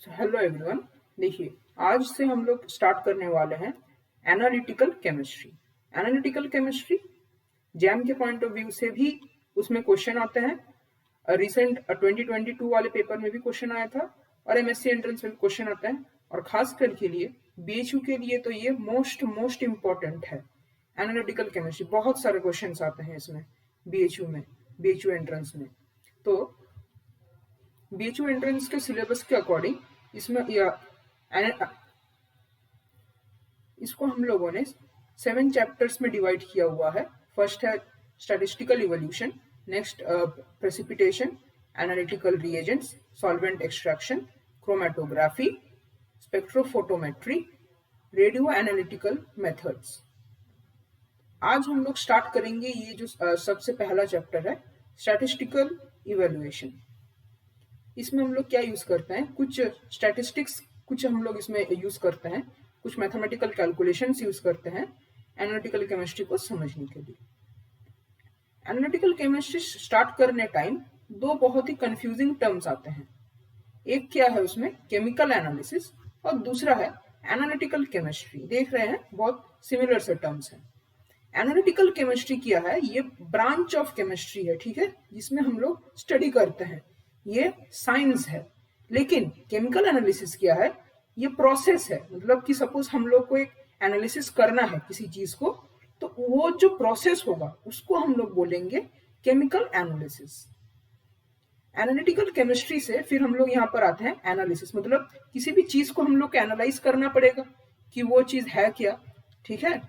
Hello everyone. देखिए, आज से हम लोग स्टार्ट करने वाले हैं analytical chemistry. Analytical chemistry jam के पॉइंट ऑफ व्यू से भी उसमें क्वेश्चन आते हैं। रिसेंट 2022 वाले पेपर में भी क्वेश्चन आया था और एमएससी एंट्रेंस में भी क्वेश्चन आता है। और खासकर के लिए बीएचयू के लिए तो ये मोस्ट इम्पॉर्टेंट है। एनालिटिकल केमिस्ट्री बहुत सारे क्वेश्चन आते हैं इसमें बीएचयू एंट्रेंस में। तो बीएचयू एंट्रेंस के सिलेबस के अकॉर्डिंग इसमें इसको हम लोगों ने 7 चैप्टर्स में डिवाइड किया हुआ है। फर्स्ट है statistical evolution, next precipitation, analytical reagents, solvent extraction, chromatography, spectrophotometry, radio analytical methods. आज हम लोग स्टार्ट करेंगे ये जो सबसे पहला चैप्टर है स्टैटिस्टिकल इवैल्यूएशन। इसमें हम लोग क्या यूज करते हैं, कुछ स्टैटिस्टिक्स कुछ हम लोग इसमें यूज करते हैं, कुछ मैथमेटिकल कैलकुलेशंस यूज करते हैं एनालिटिकल केमिस्ट्री को समझने के लिए। एनालिटिकल केमिस्ट्री स्टार्ट करने टाइम दो बहुत ही कंफ्यूजिंग टर्म्स आते हैं। एक क्या है उसमें केमिकल एनालिसिस और दूसरा है एनालिटिकल केमिस्ट्री। देख रहे हैं बहुत सिमिलर से टर्म्स हैं। एनालिटिकल केमिस्ट्री क्या है, ये ब्रांच ऑफ केमिस्ट्री है, ठीक है, जिसमें हम लोग स्टडी करते हैं, ये साइंस है। लेकिन केमिकल एनालिसिस क्या है, ये प्रोसेस है। मतलब कि सपोज हम लोग को एक एनालिसिस करना है किसी चीज को, तो वो जो प्रोसेस होगा उसको हम लोग बोलेंगे केमिकल एनालिसिस। एनालिटिकल केमिस्ट्री से फिर हम लोग यहाँ पर आते हैं एनालिसिस, मतलब किसी भी चीज को हम लोग को एनालाइज करना पड़ेगा कि वो चीज है क्या, ठीक है।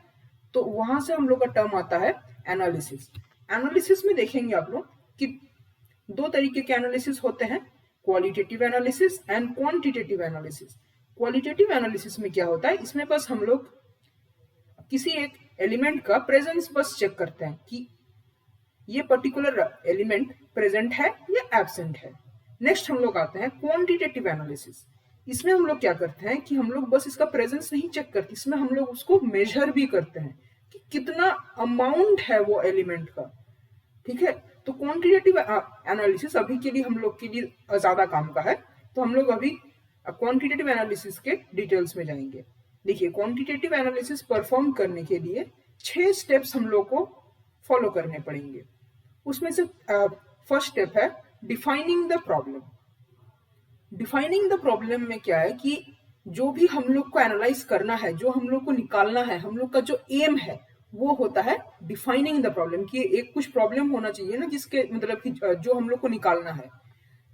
तो वहां से हम लोग का टर्म आता है एनालिसिस। एनालिसिस में देखेंगे आप लोग कि दो तरीके के एनालिसिस होते हैं, qualitative analysis and quantitative analysis. Qualitative analysis में क्या होता है, इसमें बस हम लोग किसी एक एलिमेंट का प्रेजेंस बस चेक करते हैं कि ये पर्टिकुलर एलिमेंट प्रेजेंट है या एब्सेंट है। नेक्स्ट हम लोग आते हैं क्वांटिटेटिव एनालिसिस। इसमें हम लोग क्या करते हैं कि हम लोग बस इसका प्रेजेंस नहीं चेक करते, इसमें हम लोग उसको मेजर भी करते हैं कि कितना अमाउंट है वो एलिमेंट का, ठीक है। तो क्वांटिटेटिव एनालिसिस अभी के लिए हम लोग के लिए ज्यादा काम का है, तो हम लोग अभी क्वांटिटेटिव एनालिसिस के डिटेल्स में जाएंगे। देखिए, क्वांटिटेटिव एनालिसिस परफॉर्म करने के लिए 6 स्टेप्स हम लोग को फॉलो करने पड़ेंगे। उसमें से फर्स्ट स्टेप है defining the problem. Defining the problem में क्या है कि जो भी हम लोग को एनालाइज करना है, जो हम लोग को निकालना है, हम लोग का जो एम है वो होता है डिफाइनिंग द प्रॉब्लम, कि एक कुछ प्रॉब्लम होना चाहिए ना जिसके मतलब कि जो हम लोग को निकालना है।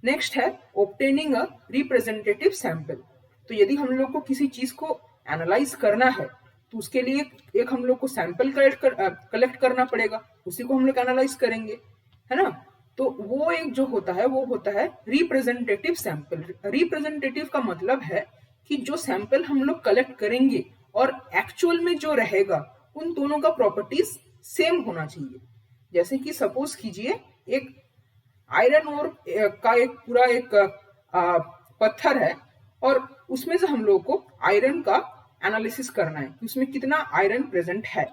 नेक्स्ट है ऑब्टेनिंग अ रिप्रेजेंटेटिव सैंपल। तो यदि हम लोग को किसी चीज को एनालाइज करना है तो उसके लिए एक हम लोग को सैंपल कलेक्ट करना पड़ेगा, उसी को हम लोग एनालाइज करेंगे, है ना। तो वो एक जो होता है वो होता है रिप्रेजेंटेटिव सैंपल। रिप्रेजेंटेटिव का मतलब है कि जो सैंपल हम लोग कलेक्ट करेंगे और एक्चुअल में जो रहेगा उन दोनों का प्रॉपर्टीज सेम होना चाहिए। जैसे कि सपोज कीजिए एक आयरन और का एक पूरा एक पत्थर है और उसमें से हम लोग को आयरन का एनालिसिस करना है कि उसमें कितना आयरन प्रेजेंट है।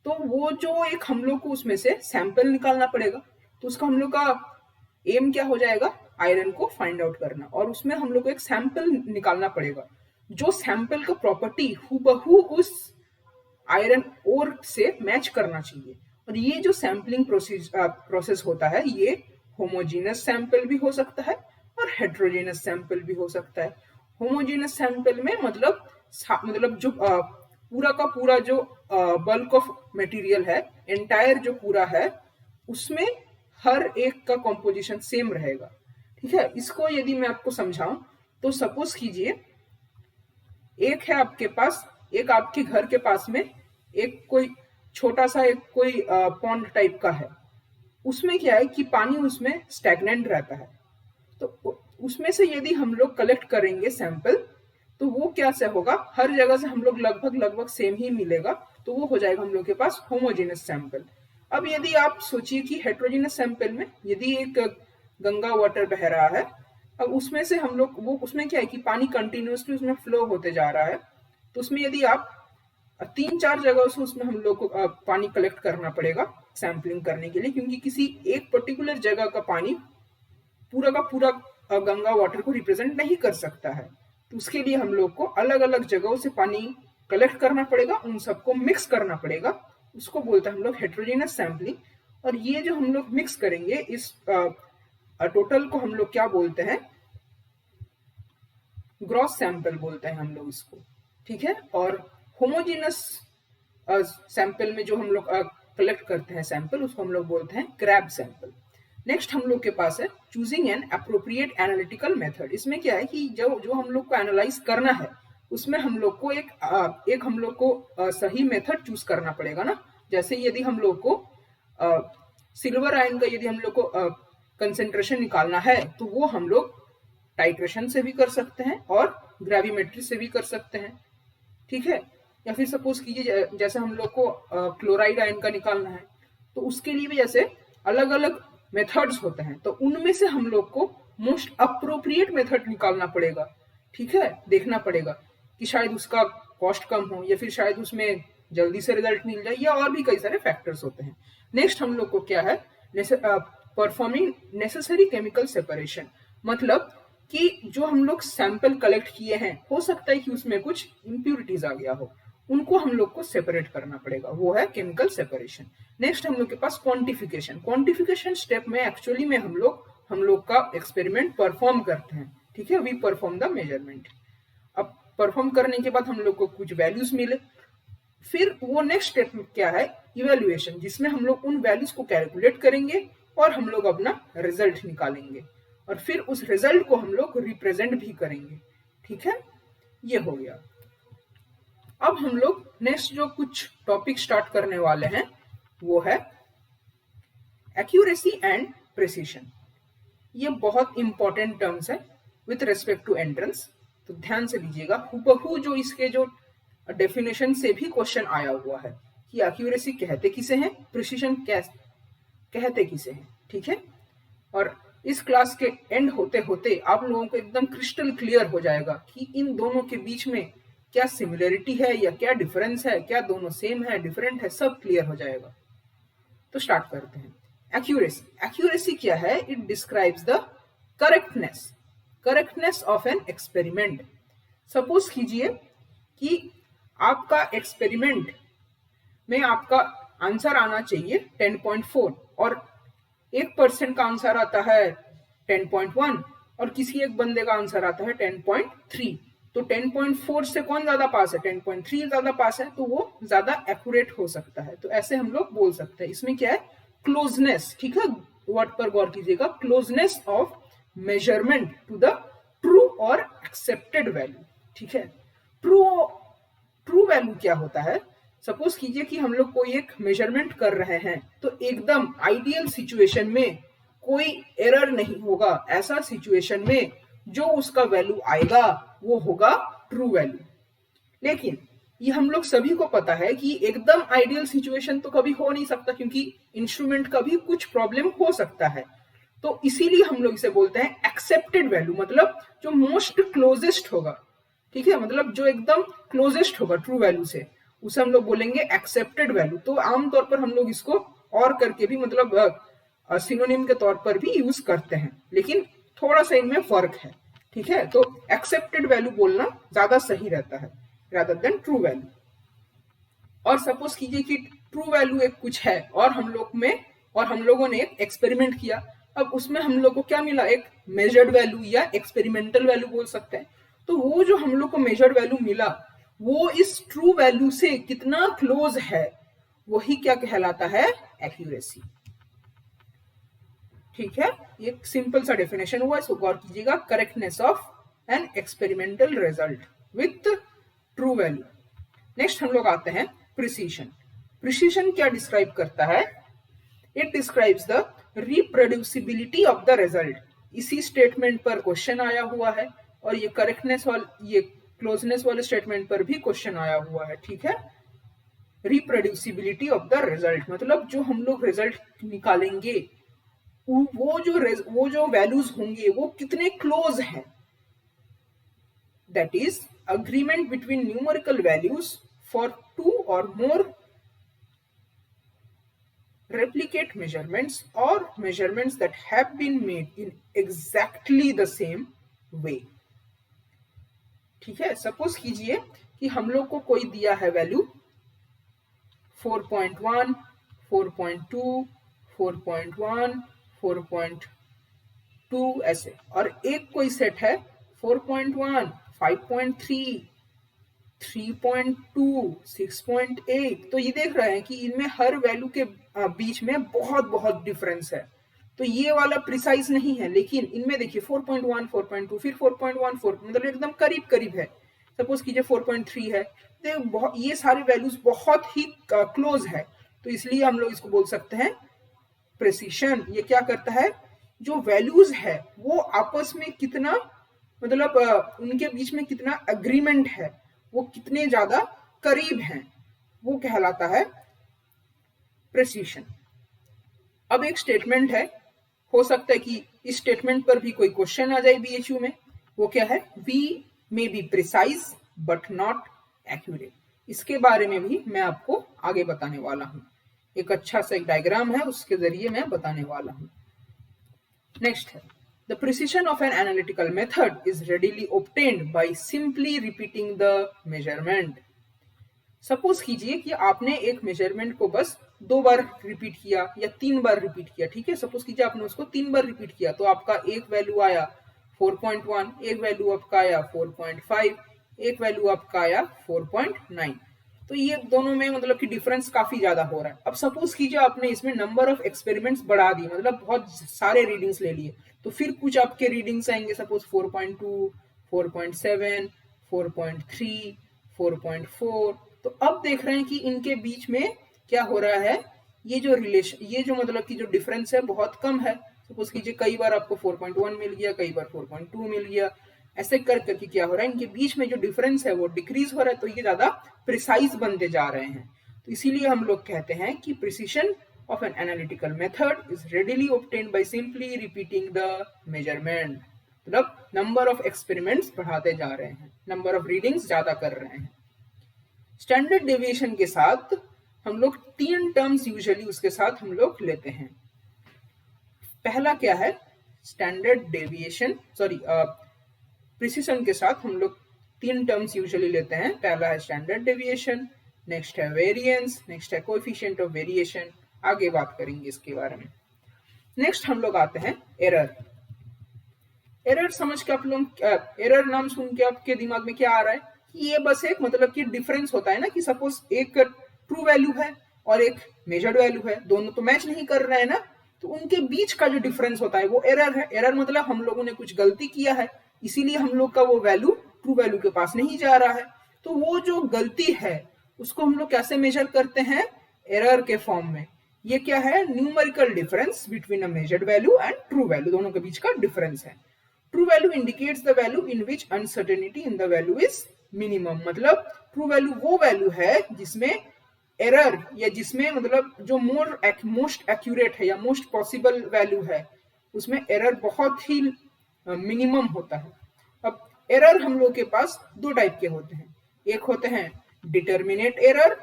तो वो जो एक हम लोग को उसमें से सैंपल निकालना पड़ेगा, तो उसका हम लोग का एम क्या हो जाएगा, आयरन को फाइंड आउट करना, और उसमें हम लोग को एक सैंपल निकालना पड़ेगा जो सैंपल का प्रॉपर्टी हूबहू उस आयरन ओर से मैच करना चाहिए। और ये जो सैंपलिंग प्रोसेस होता है, ये होमोजीनस सैंपल भी हो सकता है और हेट्रोजीनस सैंपल भी हो सकता है। होमोजीनस सैंपल में मतलब जो पूरा का पूरा जो बल्क ऑफ मटेरियल है, एंटायर जो पूरा है, उसमें हर एक का कॉम्पोजिशन सेम रहेगा, ठीक है। इसको यदि मैं आपको समझाऊं तो सपोज कीजिए एक है आपके पास, एक आपके घर के पास में एक कोई छोटा सा एक कोई पॉन्ड टाइप का है। उसमें क्या है कि पानी उसमें स्टैग्नेंट रहता है। तो उसमें से यदि हम लोग कलेक्ट करेंगे सैंपल तो वो क्या से होगा, हर जगह से हम लोग लगभग सेम ही मिलेगा, तो वो हो जाएगा हम लोग के पास होमोजेनस सैंपल। अब यदि आप सोचिए कि हेट्रोजेनस सैंपल में यदि एक गंगा वाटर बह रहा है, अब उसमें से हम लोग वो उसमें क्या है कि पानी कंटिन्यूसली उसमें फ्लो होते जा रहा है, तो उसमें यदि आप 3-4 जगह से उसमें हम लोग को पानी कलेक्ट करना पड़ेगा सैंपलिंग करने के लिए, क्योंकि किसी एक पर्टिकुलर जगह का पानी पूरा का पूरा गंगा वाटर को रिप्रेजेंट नहीं कर सकता है। तो उसके लिए हम लोग को अलग अलग जगहों से पानी कलेक्ट करना पड़ेगा, उन सबको मिक्स करना पड़ेगा, उसको बोलते हैं हम लोग हेटेरोजेनस सैम्पलिंग। और ये जो हम लोग मिक्स करेंगे इस टोटल को हम लोग क्या बोलते हैं, ग्रॉस सैंपल बोलते हैं हम लोग इसको, ठीक है। और होमोजेनस सैंपल में जो हम लोग कलेक्ट करते हैं सैंपल, उसको हम लोग बोलते हैं क्रैब सैंपल। नेक्स्ट हम लोग के पास है choosing an appropriate analytical method. इसमें क्या है कि जो हम लोग को एनालाइज करना है उसमें हम लोग को एक हम लोग को सही मेथड चूज करना पड़ेगा ना। जैसे यदि हम लोग को सिल्वर आयन का यदि हम लोग को कंसेंट्रेशन निकालना है तो वो हम लोग टाइट्रेशन से भी कर सकते हैं और ग्रेविमेट्री से भी कर सकते हैं, ठीक है। या फिर सपोज कीजिए जैसे हम लोग को क्लोराइड आयन का निकालना है तो उसके लिए भी जैसे अलग अलग मेथड्स होते हैं, तो उनमें से हम लोग को मोस्ट अप्रोप्रिएट मेथड निकालना पड़ेगा, ठीक है। देखना पड़ेगा कि शायद उसका कॉस्ट कम हो या फिर शायद उसमें जल्दी से रिजल्ट मिल जाए, या और भी कई सारे फैक्टर्स होते हैं। नेक्स्ट हम लोग को क्या है, परफॉर्मिंग नेसेसरी केमिकल सेपरेशन। मतलब कि जो हम लोग सैंपल कलेक्ट किए हैं हो सकता है कि उसमें कुछ इम्प्यूरिटीज आ गया हो, उनको हम लोग को सेपरेट करना पड़ेगा, वो है केमिकल सेपरेशन। नेक्स्ट हम लोग के पास क्वांटिफिकेशन। क्वांटिफिकेशन स्टेप में एक्चुअली में हम लोग का एक्सपेरिमेंट परफॉर्म करते हैं, ठीक है। We perform the measurement. अब परफॉर्म करने के बाद हम लोग को कुछ वैल्यूज मिले, फिर वो नेक्स्ट स्टेप क्या है, इवेल्युएशन, जिसमें हम लोग उन वैल्यूज को कैलकुलेट करेंगे और हम लोग अपना रिजल्ट निकालेंगे और फिर उस रिजल्ट को हम लोग रिप्रेजेंट भी करेंगे, ठीक है। ये हो गया। अब हम लोग नेक्स्ट जो कुछ टॉपिक स्टार्ट करने वाले हैं वो है एक्यूरेसी एंड प्रिसीशन। ये बहुत इंपॉर्टेंट टर्म्स है विथ रेस्पेक्ट टू एंट्रेंस, तो ध्यान से लीजिएगा। हुबहू जो इसके जो डेफिनेशन से भी क्वेश्चन आया हुआ है कि एक्यूरेसी कहते किसे हैं, प्रिसीशन कहते किसे हैं, ठीक है। और इस क्लास के एंड होते होते आप लोगों को एकदम क्रिस्टल क्लियर हो जाएगा कि इन दोनों के बीच में क्या सिमिलरिटी है या क्या डिफरेंस है, क्या दोनों सेम है डिफरेंट है, सब क्लियर हो जाएगा। तो स्टार्ट करते हैं। एक्यूरेसी क्या है, it describes the correctness of an experiment. Suppose कीजिए कि आपका एक्सपेरिमेंट में आपका आंसर आना चाहिए 10.4 और 1% का आंसर आता है 10.1 और किसी एक बंदे का आंसर आता है 10.3, तो 10.4 से कौन ज्यादा पास है, 10.3 ज्यादा पास है, तो वो ज्यादा एक्यूरेट हो सकता है। तो ऐसे हम लोग बोल सकते हैं। इसमें क्या है, क्लोजनेस, ठीक है, वर्ड पर गौर कीजिएगा, closeness of measurement to the true or accepted value, ठीक है। ट्रू वैल्यू क्या होता है, सपोज कीजिए कि हम लोग कोई एक मेजरमेंट कर रहे हैं तो एकदम आइडियल सिचुएशन में कोई एरर नहीं होगा, ऐसा सिचुएशन में जो उसका वैल्यू आएगा वो होगा ट्रू वैल्यू। लेकिन ये हम लोग सभी को पता है कि एकदम आइडियल सिचुएशन तो कभी हो नहीं सकता, क्योंकि इंस्ट्रूमेंट का भी कुछ प्रॉब्लम हो सकता है। तो इसीलिए हम लोग इसे बोलते हैं एक्सेप्टेड वैल्यू, मतलब जो मोस्ट क्लोजेस्ट होगा, ठीक है, मतलब जो एकदम क्लोजेस्ट होगा ट्रू वैल्यू से, उसे हम लोग बोलेंगे एक्सेप्टेड वैल्यू। तो आमतौर पर हम लोग इसको और करके भी मतलब सिनोनिम के तौर पर भी यूज करते हैं, लेकिन थोड़ा सा इनमें फर्क है, ठीक है। तो एक्सेप्टेड वैल्यू बोलना ज्यादा सही रहता है रादर देन ट्रू वैल्यू। और सपोज कीजिए कि ट्रू वैल्यू एक कुछ है और हम लोगों ने एक एक्सपेरिमेंट किया, अब उसमें हम लोग को क्या मिला, एक मेजर्ड वैल्यू या एक्सपेरिमेंटल वैल्यू बोल सकते हैं। तो वो जो हम लोग को मेजर्ड वैल्यू मिला वो इस ट्रू वैल्यू से कितना क्लोज है, वही क्या कहलाता है, एक्यूरेसी, ठीक है। ये सिंपल सा डेफिनेशन हुआ, इसको गौर कीजिएगा, correctness of an experimental result with true value. Next हम लोग आते हैं प्रिसीशन। प्रिसीशन क्या डिस्क्राइब करता है, it describes the reproducibility of the result. इसी स्टेटमेंट पर क्वेश्चन आया हुआ है और ये करेक्टनेस वाले, ये क्लोजनेस वाले स्टेटमेंट पर भी क्वेश्चन आया हुआ है, ठीक है। रिप्रोड्यूसिबिलिटी ऑफ द रिजल्ट मतलब जो हम लोग रिजल्ट निकालेंगे वो जो वैल्यूज होंगे वो कितने क्लोज हैं, that is agreement between numerical values for two or more replicate measurements or measurements that have been made in exactly the same way. ठीक है, सपोज कीजिए कि हम लोग को कोई दिया है वैल्यू 4.1, 4.2, 4.1, 4.2 ऐसे, और एक कोई सेट है 4.1, 5.3, 3.2, 6.8। तो ये देख रहे हैं कि इनमें हर वैल्यू के बीच में बहुत बहुत डिफरेंस है। तो ये वाला प्रिसाइज नहीं है, लेकिन इनमें देखिए 4.1, 4.2, फिर 4.1, 4 मतलब एकदम करीब करीब है। सपोज कीजिए 4.3 है, तो ये सारे वैल्यूज बहुत ही क्लोज है, तो इसलिए हम लोग इसको बोल सकते हैं प्रिसिशन। ये क्या करता है, जो वैल्यूज है वो आपस में कितना मतलब उनके बीच में कितना एग्रीमेंट है, वो कितने ज्यादा करीब हैं, वो कहलाता है प्रिसिशन। अब एक स्टेटमेंट है, हो सकता है कि इस स्टेटमेंट पर भी कोई क्वेश्चन आ जाए बीएचयू में। वो क्या है, we may be precise but not accurate. इसके बारे में भी मैं आपको आगे बताने वाला हूं। एक अच्छा सा एक डायग्राम है, उसके जरिए मैं बताने वाला हूं। नेक्स्ट है, the precision of an analytical method is readily obtained by simply repeating the measurement. Suppose कीजिए कि आपने एक मेजरमेंट को बस 2 बार रिपीट किया या 3 बार रिपीट किया। ठीक है, सपोज कीजिए आपने उसको 3 बार रिपीट किया, तो आपका एक वैल्यू आया 4.1, एक वैल्यू आपका आया 4.5, एक वैल्यू आपका आया 4.9। तो ये दोनों में मतलब कि डिफरेंस काफी ज्यादा हो रहा है। अब सपोज कीजिए आपने इसमें नंबर ऑफ एक्सपेरिमेंट्स बढ़ा दिए, मतलब बहुत सारे रीडिंग्स ले लिए, तो फिर कुछ आपके रीडिंग्स आएंगे सपोज 4.2, 4.7, 4.3, 4.4। तो अब देख रहे हैं कि इनके बीच में क्या हो रहा है, ये जो मतलब कि जो डिफरेंस है बहुत कम है। सपोज कीजिए कई बार आपको 4.1 मिल गया, कई बार 4.2 मिल गया, ऐसे कर करके क्या हो रहा है, इनके बीच में जो डिफरेंस है वो डिक्रीज हो रहा है, तो ये ज्यादा प्रिसाइज बनते जा रहे हैं। तो इसीलिए हम लोग कहते हैं कि precision of an analytical method is readily obtained by simply repeating the measurement. मतलब नंबर ऑफ एक्सपेरिमेंट्स बढ़ाते जा रहे हैं, नंबर ऑफ रीडिंग्स ज्यादा कर रहे हैं। स्टैंडर्ड डेविएशन के साथ हम लोग 3 टर्म्स यूजुअली उसके साथ हम लोग लेते हैं। पहला क्या है, स्टैंडर्ड डेविएशन, प्रिसिशन के साथ हम लोग 3 टर्म्स यूजुअली लेते हैं। पहला है स्टैंडर्ड डेविएशन, नेक्स्ट है वेरिएंस, नेक्स्ट है कोएफिशिएंट ऑफ वेरिएशन। आगे बात करेंगे इसके बारे में। नेक्स्ट हम लोग आते हैं एरर। एरर समझ के आप लोग, एरर नाम सुन के आपके दिमाग में क्या आ रहा है कि ये बस एक मतलब कि डिफरेंस होता है ना, कि सपोज एक ट्रू वैल्यू है और एक मेजर्ड वैल्यू है, दोनों तो मैच नहीं कर रहे हैं ना, तो उनके बीच का जो डिफरेंस होता है वो एरर है। एरर मतलब हम लोगों ने कुछ गलती किया है, इसीलिए हम लोग का वो वैल्यू ट्रू वैल्यू के पास नहीं जा रहा है। तो वो जो गलती है उसको हम लोग कैसे मेजर करते हैं, एरर के फॉर्म में। ये क्या है, numerical difference between a measured value and true value, दोनों के बीच का डिफरेंस है। True value indicates the value in which uncertainty in the value is minimum. मतलब ट्रू वैल्यू वो वैल्यू है जिसमें एरर या जिसमें मतलब जो मोस्ट एक्यूरेट है या मोस्ट पॉसिबल वैल्यू है उसमें एरर बहुत ही मिनिमम होता है। अब एरर हम लोग के पास 2 टाइप के होते हैं। एक होते हैं डिटर्मिनेट एरर,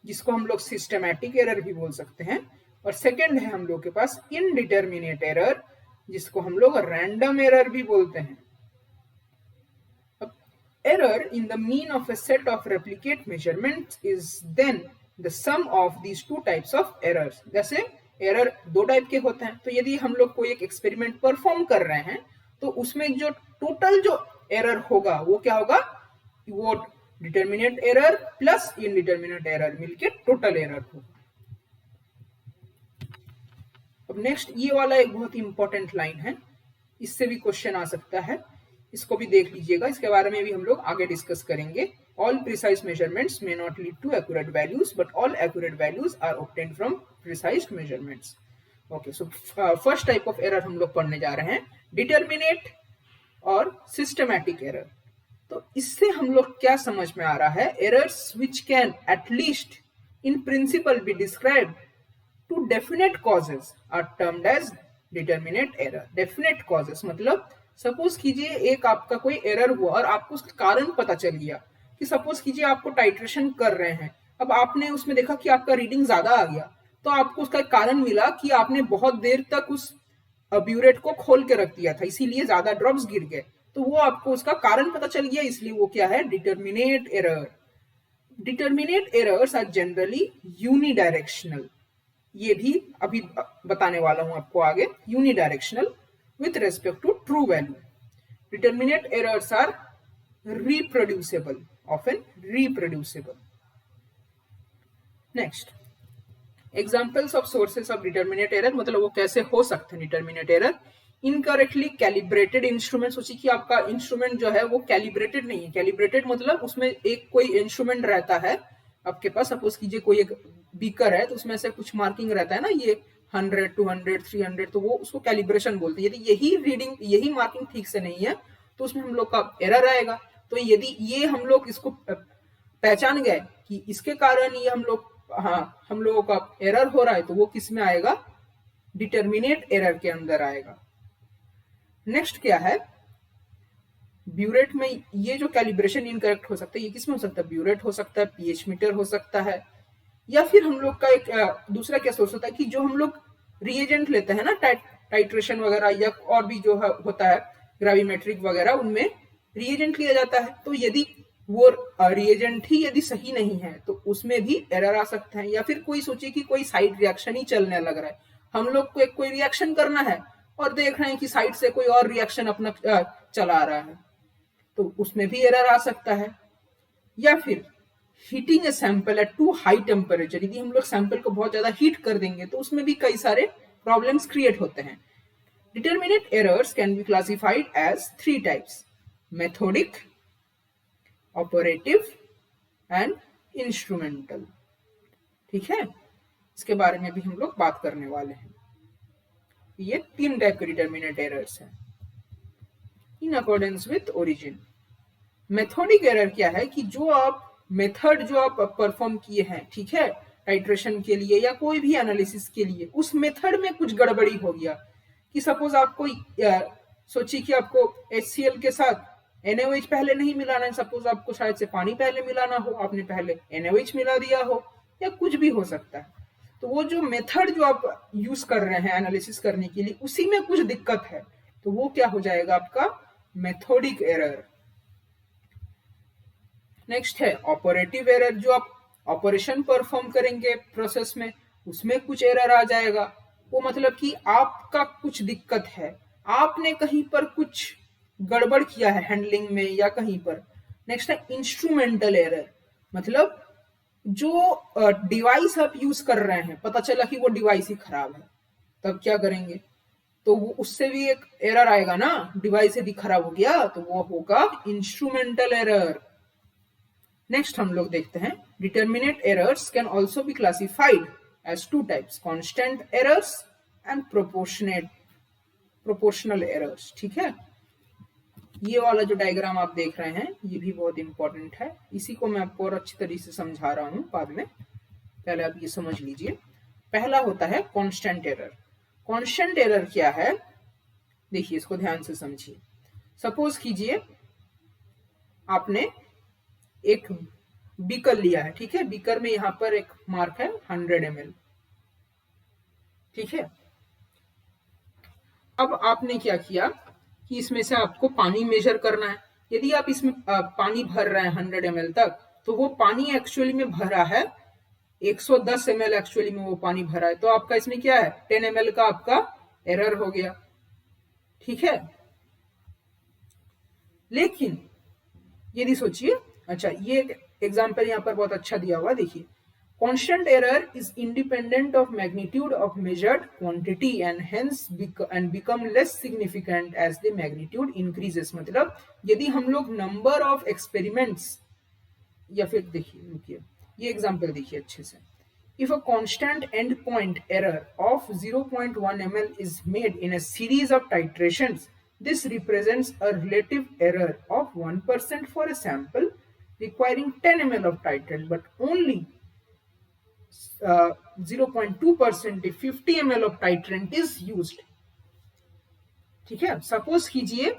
जिसको हम लोग सिस्टमैटिक एरर भी बोल सकते हैं, और सेकंड है हम लोग के पास इनडिटर्मिनेट एरर, जिसको हम लोग रैंडम एरर भी बोलते हैं। अब error in the mean of a set of replicate measurements is then the sum of these 2 types of errors. जैसे एरर 2 टाइप के होते हैं, तो यदि हम लोग कोई एक एक्सपेरिमेंट परफॉर्म कर रहे हैं तो उसमें जो टोटल जो एरर होगा वो क्या होगा, वो determinate error plus indeterminate error मिलके टोटल एरर होगा। अब नेक्स्ट ये वाला एक बहुत ही इंपॉर्टेंट लाइन है, इससे भी क्वेश्चन आ सकता है, इसको भी देख लीजिएगा, इसके बारे में भी हम लोग आगे डिस्कस करेंगे। All precise measurements may not lead to accurate values but all accurate values are obtained from precise measurements. Okay, so first type of error हम लोग पढ़ने जा रहे हैं, डिटर्मिनेट और सिस्टमैटिक एरर। तो इससे हम लोग क्या समझ में आ रहा है, errors which can at least in principle be described to definite causes are termed as determinate error. Definite causes मतलब सपोज कीजिए एक आपका कोई एरर हुआ और आपको उसका कारण पता चल गया, कि सपोज कीजिए आपको टाइट्रेशन कर रहे हैं, अब आपने उसमें देखा कि आपका रीडिंग ज्यादा आ गया, तो आपको उसका एक कारण मिला कि आपने बहुत देर तक उस ब्यूरेट को खोल के रख दिया था, इसीलिए ज्यादा ड्रॉप्स गिर गए। तो वो आपको उसका कारण पता चल गया, इसलिए वो क्या है, determinate error. Determinate errors are generally unidirectional, ये भी अभी बताने वाला हूं आपको आगे, unidirectional with respect to true value. Determinate errors are reproducible, often reproducible. Next, examples of sources of determinate error, मतलब वो कैसे हो सकते हैं determinate error। Incorrectly calibrated instrument, सोचिए कि आपका इंस्ट्रूमेंट जो है वो कैलिब्रेटेड नहीं है। कैलिब्रेटेड मतलब उसमें एक कोई इंस्ट्रूमेंट रहता है आपके पास, सपोज कीजिए कोई एक बीकर है तो उसमें से कुछ मार्किंग रहता है ना, ये 100, 200, 300, तो वो उसको कैलिब्रेशन बोलते हैं। यदि यही रीडिंग, यही मार्किंग ठीक से नहीं है तो उसमें हम लोग का एरर आएगा। तो यदि ये हम लोग इसको पहचान गए कि इसके कारण ये हम लोगों का एरर हो रहा है, तो वो किस में आएगा, डिटर्मिनेट एरर के अंदर आएगा। नेक्स्ट क्या है, ब्यूरेट में ये जो कैलिब्रेशन इनकरेक्ट हो सकता है, ये किसमें हो सकता है, ब्यूरेट हो सकता है, पीएच मीटर हो सकता है, या फिर हम लोग का एक दूसरा क्या सोर्स होता है कि जो हम लोग रिएजेंट लेते हैं ना, टाइट्रेशन वगैरह, या और भी जो होता है ग्राविमेट्रिक वगैरह, उनमें रिएजेंट लिया जाता है। तो यदि वो रिएजेंट ही यदि सही नहीं है तो उसमें भी एरर आ सकते हैं। या फिर कोई सोचिए कि कोई साइड रिएक्शन ही चलने लग रहा है, हम लोग को कोई रिएक्शन करना है और देख रहे हैं कि साइड से कोई और रिएक्शन अपना चला रहा है, तो उसमें भी एरर आ सकता है। या फिर heating a sample at too high temperature, यदि हम लोग सैंपल को बहुत ज्यादा हीट कर देंगे तो उसमें भी कई सारे प्रॉब्लम्स क्रिएट होते हैं। Determinate errors can be classified as 3 types, methodic, operative and instrumental. ठीक है, इसके बारे में भी हम लोग बात करने वाले हैं। ये 3 टाइप के डिटर्मिनेट एरर्स हैं in accordance with origin. Methodic error क्या है कि जो आप मेथड जो आप परफॉर्म किए हैं, ठीक है, टाइट्रेशन के लिए या कोई भी एनालिसिस के लिए, उस मेथड में कुछ गड़बड़ी हो गया। कि सपोज आपको सोचिए कि आपको HCl के साथ NaOH पहले नहीं मिलाना है, सपोज आपको शायद से पानी पहले मिलाना हो, आपने पहले NaOH मिला दिया हो, या कुछ भी हो सकता है। तो वो जो मेथड जो आप यूज कर रहे हैं एनालिसिस करने के लिए, उसी में कुछ दिक्कत है, तो वो क्या हो जाएगा, आपका मेथोडिक एरर। नेक्स्ट है ऑपरेटिव एरर, जो आप ऑपरेशन परफॉर्म करेंगे प्रोसेस में, उसमें कुछ एरर आ जाएगा। वो मतलब कि आपका कुछ दिक्कत है, आपने कहीं पर कुछ गड़बड़ किया है हैंडलिंग में या कहीं पर। नेक्स्ट है इंस्ट्रूमेंटल एरर, मतलब जो डिवाइस आप यूज कर रहे हैं, पता चला कि वो डिवाइस ही खराब है, तब क्या करेंगे, तो वो उससे भी एक एरर आएगा ना, डिवाइस यदि खराब हो गया तो वो होगा इंस्ट्रूमेंटल एरर। नेक्स्ट हम लोग देखते हैं, determinate errors can also be classified as 2 types, constant errors and proportional errors. ठीक है, ये वाला जो डायग्राम आप देख रहे हैं ये भी बहुत इंपॉर्टेंट है, इसी को मैं आपको और अच्छी तरीके से समझा रहा हूं बाद में, पहले आप ये समझ लीजिए। पहला होता है कांस्टेंट एरर। कांस्टेंट एरर क्या है, देखिए इसको ध्यान से समझिए। सपोज कीजिए आपने एक बीकर लिया है, ठीक है, बीकर में यहां पर एक मार्क है 100 ml, ठीक है। अब आपने क्या किया कि इसमें से आपको पानी मेजर करना है। यदि आप इसमें पानी भर रहे हैं 100 ml तक, तो वो पानी एक्चुअली में भरा है 110 ml, एक्चुअली में वो पानी भरा है, तो आपका इसमें क्या है, 10 ml का आपका एरर हो गया, ठीक है। लेकिन यदि सोचिए, अच्छा ये एग्जाम्पल यहाँ पर बहुत अच्छा दिया हुआ, देखिए, constant error is independent of magnitude of measured quantity and hence become less significant as the magnitude increases। मतलब यदि हम लोग number of experiments, या फिर देखिए रुकिए, ये एग्जाम्पल देखिए अच्छे से। If a constant endpoint error of 0.1 ml is made in a series of titrations, this represents a relative error of 1% for a sample requiring 10 ml of titrant, but only 0.2% if 50 ml of titrant is used। ठीक है, suppose कीजिए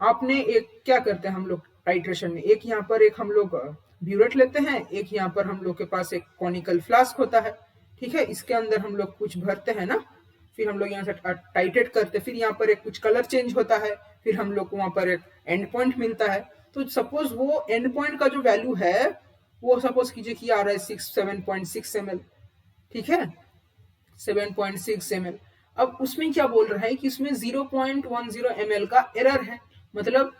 आपने एक, क्या करते हैं हम लोग टाइट्रेशन में, एक यहाँ पर एक हम लोग ब्यूरेट लेते हैं, एक यहाँ पर हम लोग के पास एक कॉनिकल फ्लास्क होता है, ठीक है, इसके अंदर हम लोग कुछ भरते हैं ना, फिर हम लोग यहाँ से टाइटेट करते, फिर यहाँ पर एक कुछ कलर चेंज होता है, फिर हम लोग को वहां पर एक एंड पॉइंट मिलता है। तो सपोज वो एंड पॉइंट का जो वैल्यू है वो सपोज कीजिए कि आ रहा है 7.6 ml, ठीक है, 7.6 ml। अब उसमें क्या बोल रहा है कि इसमें 0.10 ml का एरर है, मतलब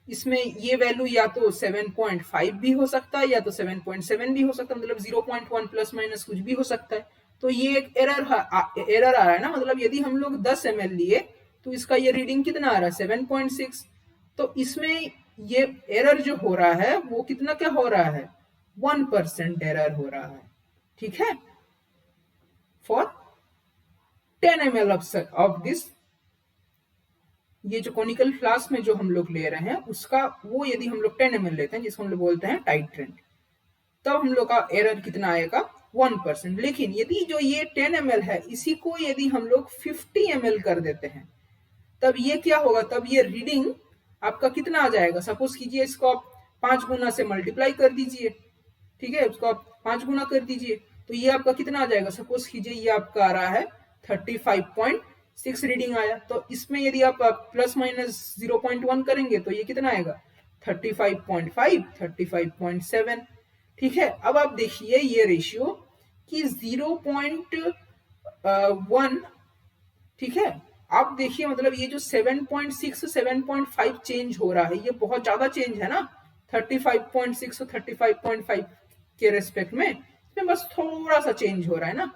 इसमें ये वैल्यू या तो 7.5 भी हो सकता है या तो 7.7 भी हो सकता है, मतलब 0.1 प्लस माइनस कुछ भी हो सकता है। तो ये एक एरर आ रहा है ना, मतलब यदि हम लोग 10 ml लिए तो इसका ये रीडिंग कितना आ रहा है 7.6। तो इसमें ये एरर जो हो रहा है वो कितना क्या हो रहा है 1% एरर हो रहा है, ठीक है, फॉर 10 ml ऑफ दिस। ये जो कॉनिकल फ्लास्क में जो हम लोग ले रहे हैं उसका वो यदि हम लोग 10 ml लेते हैं जिसको हम लोग बोलते हैं टाइट्रेंट, तब हम लोग का एरर कितना आएगा 1%। लेकिन यदि जो ये 10 ml है इसी को यदि हम लोग 50 ml कर देते हैं तब ये क्या होगा, तब ये रीडिंग आपका कितना आ जाएगा, सपोज कीजिए इसको आप 5 गुना से मल्टीप्लाई कर दीजिए, ठीक है, उसको आप 5 गुना कर दीजिए तो ये आपका कितना आ जाएगा, सपोज कीजिए ये आपका आ रहा है 35.6 रीडिंग आया। तो इसमें यदि आप प्लस माइनस 0.1 करेंगे तो ये कितना आएगा 35.5, 35.7, ठीक है। अब आप देखिए ये रेशियो कि 0.1, ठीक है, आप देखिए मतलब ये जो 7.6 7.5 चेंज हो रहा है ये बहुत ज्यादा चेंज है ना 35.6 और 35.5 के रेस्पेक्ट में, इसमें बस थोड़ा सा चेंज हो रहा है ना,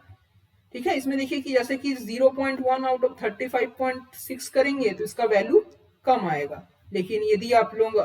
ठीक है। इसमें देखिए कि जैसे कि 0.1 आउट ऑफ 35.6 करेंगे तो इसका वैल्यू कम आएगा, लेकिन यदि आप लोग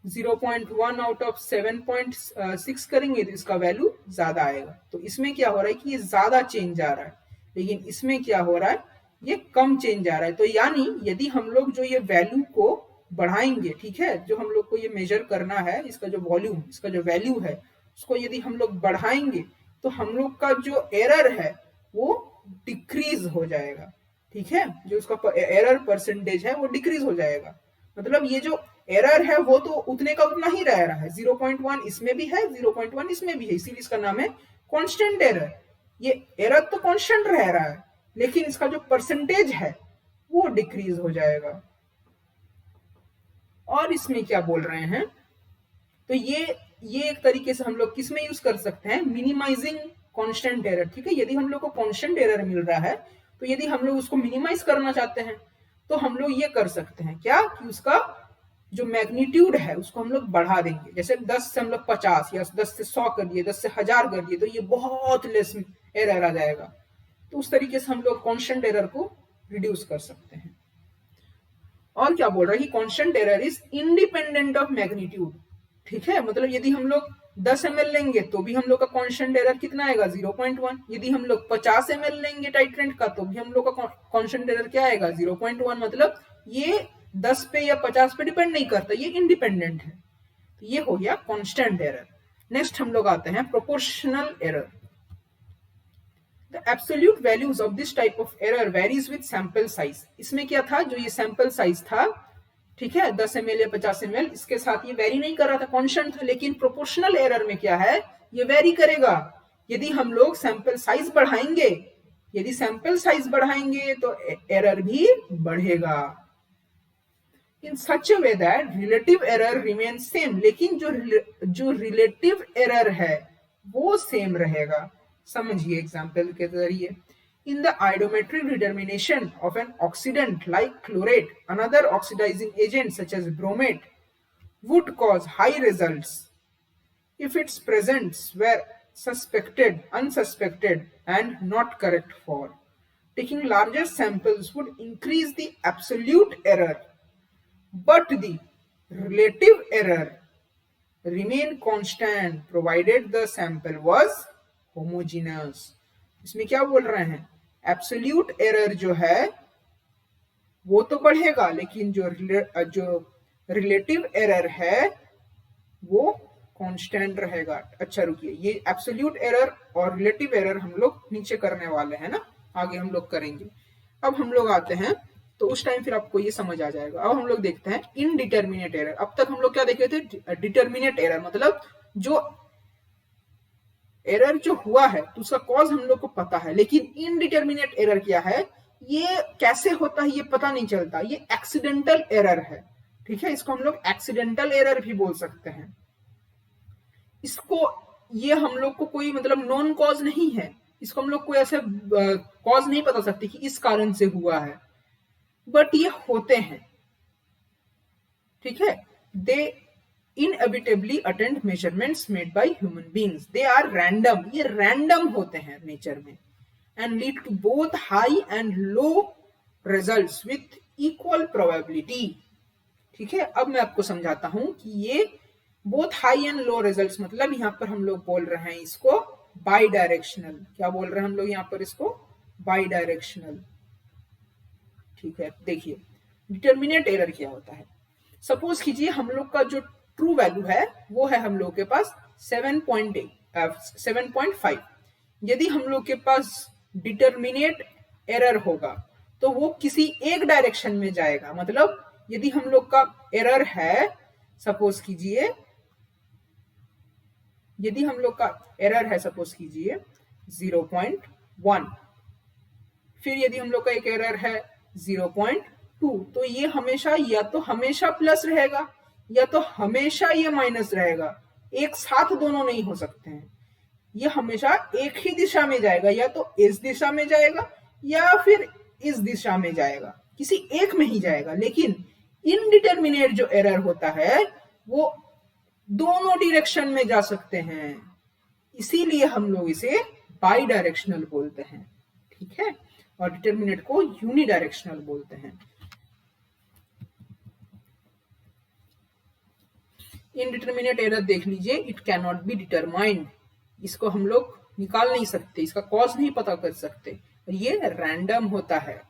0.1 आउट ऑफ 7.6 करेंगे तो इसका वैल्यू ज्यादा आएगा। तो इसमें क्या हो रहा है कि ये ज्यादा चेंज आ रहा है, लेकिन इसमें क्या हो रहा है ये कम चेंज आ रहा है। तो यानी यदि हम लोग जो ये वैल्यू को बढ़ाएंगे, ठीक है, जो हम लोग को ये मेजर करना है इसका जो वॉल्यूम, इसका जो वैल्यू है उसको यदि हम लोग बढ़ाएंगे तो हम लोग का जो एरर है वो डिक्रीज हो जाएगा, ठीक है, जो उसका एरर परसेंटेज है वो डिक्रीज हो जाएगा। मतलब ये जो एरर है वो तो उतने का उतना ही रह रहा है, 0.1 इसमें भी है 0.1 इसमें भी है, इसीलिए इसका नाम है कांस्टेंट एरर। ये एरर तो कांस्टेंट रह रहा है लेकिन इसका जो परसेंटेज है वो डिक्रीज हो जाएगा। और इसमें क्या बोल रहे हैं, तो ये एक तरीके से हम लोग किस में यूज कर सकते हैं, मिनिमाइजिंग कांस्टेंट एरर, ठीक है। यदि हम लोग को कांस्टेंट एरर मिल रहा है तो यदि हम लोग उसको मिनिमाइज करना चाहते हैं तो हम लोग ये कर सकते हैं क्या कि उसका जो मैग्नीट्यूड है उसको हम लोग बढ़ा देंगे, जैसे 10 से हम लोग 50 या 10 से 100 कर दिए, 10 से 1000 कर दिए तो ये बहुत लेस एरर आ जाएगा। तो उस तरीके से हम लोग कांस्टेंट एरर को रिड्यूस कर सकते हैं। और क्या बोल रहा है कि constant error is independent of magnitude, ठीक है, मतलब यदि हम लोग 10 ml लेंगे तो भी हम लोग का कांस्टेंट एरर कितना आएगा 0.1, यदि हम लोग 50 ml लेंगे टाइट्रेंट का तो भी हम लोग का कांस्टेंट एरर क्या आएगा 0.1, मतलब ये 10 पे या 50 पे डिपेंड नहीं करता, ये इंडिपेंडेंट है। तो ये हो गया कांस्टेंट एरर। नेक्स्ट हम लोग आते हैं proportional error. The absolute values of this type of error varies with sample size। इसमें क्या था, जो ये सैंपल साइज था, ठीक है, 10 ml या 50 ml, इसके साथ ये वेरी नहीं कर रहा था, कांस्टेंट था। लेकिन प्रोपोर्शनल एरर में क्या है, ये वेरी करेगा। यदि हम लोग सैंपल साइज बढ़ाएंगे, यदि सैंपल साइज बढ़ाएंगे तो एरर भी बढ़ेगा। In such a way that relative error remain same, लेकिन जो रिलेटिव एरर है वो सेम रहेगा। समझिए एग्जाम्पल के जरिए। In the iodometric determination of an oxidant like chlorate, another oxidizing agent such as bromate would cause high results if its presence were suspected, unsuspected, and not correct for. Taking larger samples would increase the absolute error, but the relative error remain constant provided the sample was homogeneous। इसमें क्या बोल रहे हैं, absolute error जो है वो तो बढ़ेगा लेकिन जो रिलेटिव एरर है वो कांस्टेंट रहेगा। अच्छा रुकिए, ये एब्सोल्यूट एरर और रिलेटिव एरर हम लोग नीचे करने वाले हैं ना, आगे हम लोग करेंगे। अब हम लोग आते हैं तो उस टाइम फिर आपको ये समझ आ जाएगा। अब हम लोग देखते हैं इनडिटर्मिनेट एरर। अब तक हम लोग क्या देखे थे, डिटर्मिनेट एरर, मतलब जो एरर जो हुआ है तो उसका कॉज हम लोग को पता है, लेकिन इनडिटर्मिनेट एरर क्या है, ये कैसे होता है ये पता नहीं चलता, ये एक्सीडेंटल एरर है। ठीक है, इसको हम लोग एक्सीडेंटल एरर भी बोल सकते हैं। इसको ये हम लोग को कोई मतलब नॉन कॉज नहीं है, इसको हम लोग कोई ऐसे कॉज नहीं बता सकते कि इस कारण से हुआ है, बट ये होते हैं। ठीक है, दे inevitably attend measurements made by human beings. They are random, ये random होते हैं नेचर में, and lead to both high and low results with equal probability. ठीक है, अब मैं आपको समझाता हूं कि ये both high and low results मतलब यहाँ पर हम लोग बोल रहे हैं इसको बाई डायरेक्शनल। क्या बोल रहे हैं हम लोग यहाँ पर इसको? By directional. ठीक है, देखिए डिटर्मिनेट एरर क्या होता है। सपोज कीजिए हम लोग का जो ट्रू वैल्यू है वो है हम लोग के पास 7.5। यदि हम लोग के पास डिटर्मिनेट एरर होगा तो वो किसी एक डायरेक्शन में जाएगा। मतलब यदि हम लोग का एरर है, सपोज कीजिए यदि हम लोग का एरर है सपोज कीजिए 0.1, फिर यदि हम लोग का एक एरर है 0.2, तो ये हमेशा या तो हमेशा प्लस रहेगा या तो हमेशा ये माइनस रहेगा। एक साथ दोनों नहीं हो सकते हैं, ये हमेशा एक ही दिशा में जाएगा, या तो इस दिशा में जाएगा या फिर इस दिशा में जाएगा, किसी एक में ही जाएगा। लेकिन इनडिटर्मिनेट जो एरर होता है वो दोनों डायरेक्शन में जा सकते हैं, इसीलिए हम लोग इसे बाई डायरेक्शनल बोलते हैं। ठीक है, और डिटर्मिनेट को यूनिडायरेक्शनल बोलते हैं। इनडिटर्मिनेट एरर देख लीजिए, it can not be determined, इसको हम लोग निकाल नहीं सकते, इसका कॉज नहीं पता कर सकते, और ये रैंडम होता है,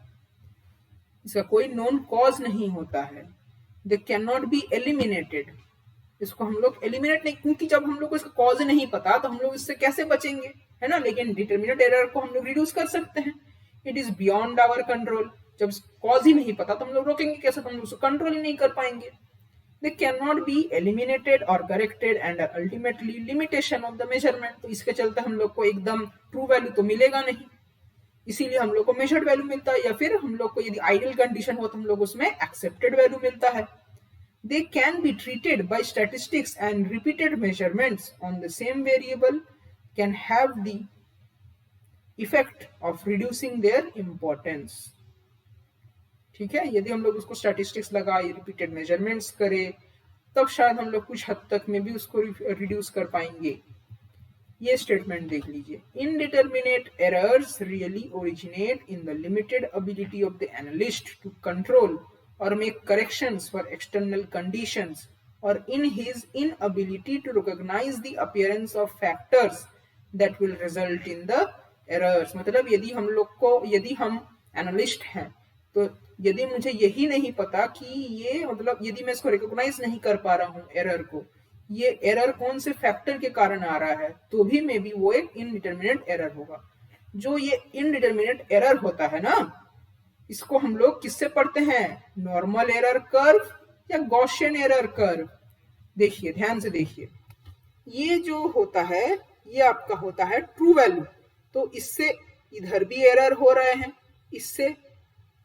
इसका कोई नोन कॉज नहीं होता है। They can not be eliminated, इसको हम लोग एलिमिनेट नहीं, क्योंकि जब हम लोग को इसका कॉज नहीं पता तो हम लोग इससे कैसे बचेंगे, है ना। लेकिन डिटर्मिनेट एरर को हम लोग रिड्यूस कर सकते हैं, it is beyond our control. जब कॉज ही नहीं पता तो हम लोग रोकेंगे कैसे, तो हम लोग उसको कंट्रोल ही नहीं कर पाएंगे। They cannot be eliminated or corrected and are ultimately limitation of the measurement। तो इसके चलते हम लोग को एकदम ट्रू वैल्यू तो मिलेगा नहीं, इसीलिए हम लोग को मेजर्ड वैल्यू मिलता है, या फिर हम लोग को यदि आइडियल कंडीशन हो तो हम लोग उसमें एक्सेप्टेड वैल्यू मिलता है। They can be treated by statistics and repeated measurements on the same variable can have the effect of reducing their importance। ठीक है, यदि हम लोग उसको स्टैटिस्टिक्स लगाए, रिपीटेड मेजरमेंट्स करें, तब शायद हम लोग कुछ हद तक में भी उसको रिड्यूस कर पाएंगे। ये स्टेटमेंट देख लीजिए, indeterminate errors really originate in the limited ability of the analyst to control और make corrections for external conditions और in his inability to recognize the appearance of factors that will result in the errors. मतलब यदि हम analyst हैं तो यदि मुझे यही नहीं पता कि ये मतलब यदि मैं इसको रिकॉग्नाइज नहीं कर पा रहा हूँ एरर को, ये एरर कौन से फैक्टर के कारण आ रहा है, तो भी मे बी वो एक इनडिटर्मिनेट एरर होगा। जो ये इनडिटर्मिनेट एरर होता है ना, इसको हम लोग किससे पढ़ते हैं, नॉर्मल एरर कर्व या गॉसियन एरर कर्व। देखिए ध्यान से देखिए, ये जो होता है ये आपका होता है ट्रू वैल्यू, तो इससे इधर भी एरर हो रहे हैं, इससे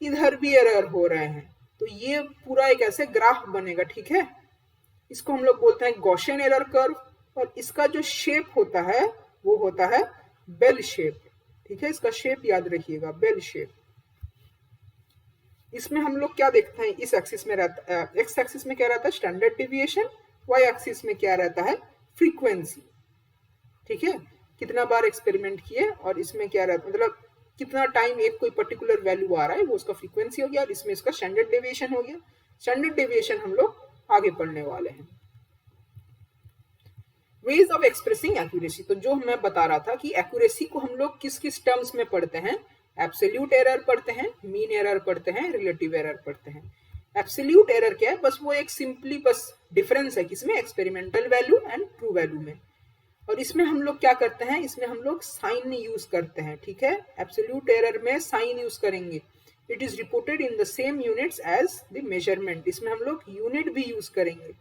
इधर भी एरर हो रहे हैं, तो ये पूरा एक ऐसे ग्राफ बनेगा। ठीक है, इसको हम लोग बोलते हैं गॉसियन एरर कर्व, और इसका जो शेप होता है वो होता है बेल शेप। ठीक है, इसका शेप याद रखिएगा, बेल शेप। इसमें हम लोग क्या देखते हैं, इस एक्सिस में रहता है, एक्स एक्सिस में क्या रहता है स्टैंडर्ड डेविएशन, वाई एक्सिस में क्या रहता है फ्रीक्वेंसी। ठीक है, कितना बार एक्सपेरिमेंट किए और इसमें क्या रहता है, मतलब कितना टाइम एक कोई पर्टिकुलर वैल्यू आ रहा है वो उसका फ्रीक्वेंसी हो गया, और इसमें इसका स्टैंडर्ड डेविएशन हो गया। स्टैंडर्ड डेविएशन हम लोग आगे पढ़ने वाले हैं। वेज ऑफ एक्सप्रेसिंग एक्यूरेसी, तो जो मैं बता रहा था कि एक्यूरेसी को हम लोग किस किस टर्म्स में पढ़ते हैं, एब्सोल्यूट एरर पढ़ते हैं, मीन एरर पढ़ते हैं, रिलेटिव एरर पढ़ते हैं। एब्सोल्यूट एरर क्या है, बस वो एक सिंपली बस डिफरेंस है किसमें, experimental value and true value में। और इसमें हम लोग क्या करते हैं, इसमें हम लोग साइन यूज करते हैं। ठीक है, एब्सोल्यूट एरर में साइन यूज करेंगे। It is reported in the same units as the measurement, इसमें हम लोग यूनिट भी यूज करेंगे।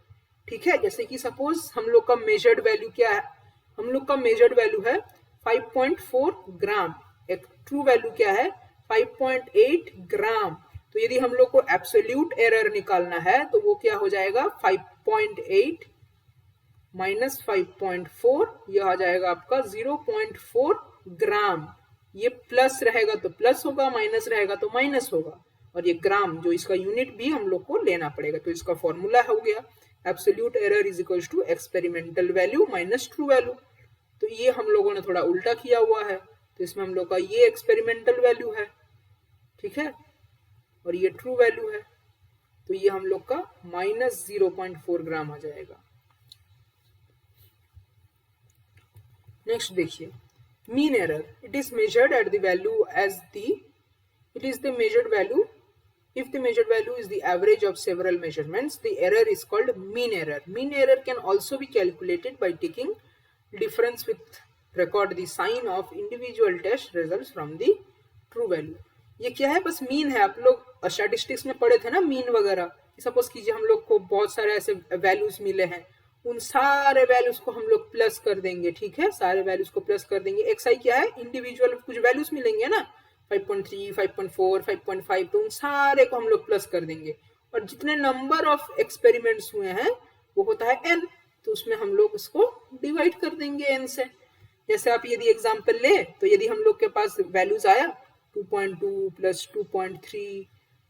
ठीक है, जैसे कि सपोज हम लोग का मेजर्ड वैल्यू क्या है, हम लोग का मेजर्ड वैल्यू है 5.4 ग्राम, एक ट्रू वैल्यू क्या है 5.8 ग्राम। तो यदि हम लोग को एब्सोल्यूट एरर निकालना है तो वो क्या हो जाएगा 5.8 माइनस 5.4, यह आ जाएगा आपका 0.4 ग्राम। ये प्लस रहेगा तो प्लस होगा, माइनस रहेगा तो माइनस होगा, और ये ग्राम जो इसका यूनिट भी हम लोग को लेना पड़ेगा। तो इसका फॉर्मूला हो गया absolute error is equal to experimental value minus true value. तो ये हम लोगों ने थोड़ा उल्टा किया हुआ है, तो इसमें हम लोग का ये एक्सपेरिमेंटल वैल्यू है, ठीक है, और ये ट्रू वैल्यू है, तो ये हम लोग का माइनस 0.4 ग्राम आ जाएगा। नेक्स्ट देखिए mean error, it is measured at the value as the it is the measured value. If the measured value is the average of several measurements, the error is called mean error. Mean error can also be calculated by taking difference with record the sign of individual test results from the true value. ये क्या है, बस mean है। आप लोग statistics में पढ़े थे ना मीन वगैरह। सपोज कीजिए हम लोग को बहुत सारे ऐसे वैल्यूज मिले हैं, उन सारे वैल्यूज को हम लोग प्लस कर देंगे, ठीक है, सारे वैल्यूज को प्लस कर देंगे। एक्स आई क्या है, इंडिविजुअल कुछ वैल्यूज मिलेंगे ना, 5.3, 5.4, 5.5, तो उन सारे को हम लोग प्लस कर देंगे, और जितने नंबर ऑफ एक्सपेरिमेंट्स हुए हैं वो होता है n, तो उसमें हम लोग उसको डिवाइड कर देंगे n से। जैसे आप यदि एग्जांपल ले तो यदि हम लोग के पास वैल्यूज आया 2.2 प्लस 2.3,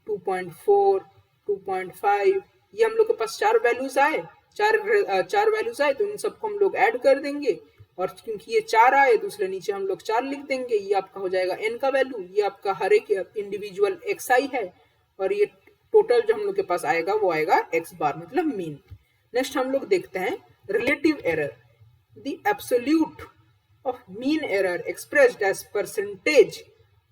2.4, 2.5, ये हम लोग के पास चार वैल्यूज आए, चार वैल्यूज आए, तो उन सबको हम लोग ऐड कर देंगे, और क्योंकि ये चार आए दूसरे नीचे हम लोग चार लिख देंगे। ये आपका हो जाएगा n का वैल्यू, ये आपका हर एक इंडिविजुअल xi है, और ये टोटल जो हम लोग के पास आएगा वो आएगा x बार, मतलब मीन। नेक्स्ट हम लोग देखते हैं relative error. The absolute of mean error expressed as percentage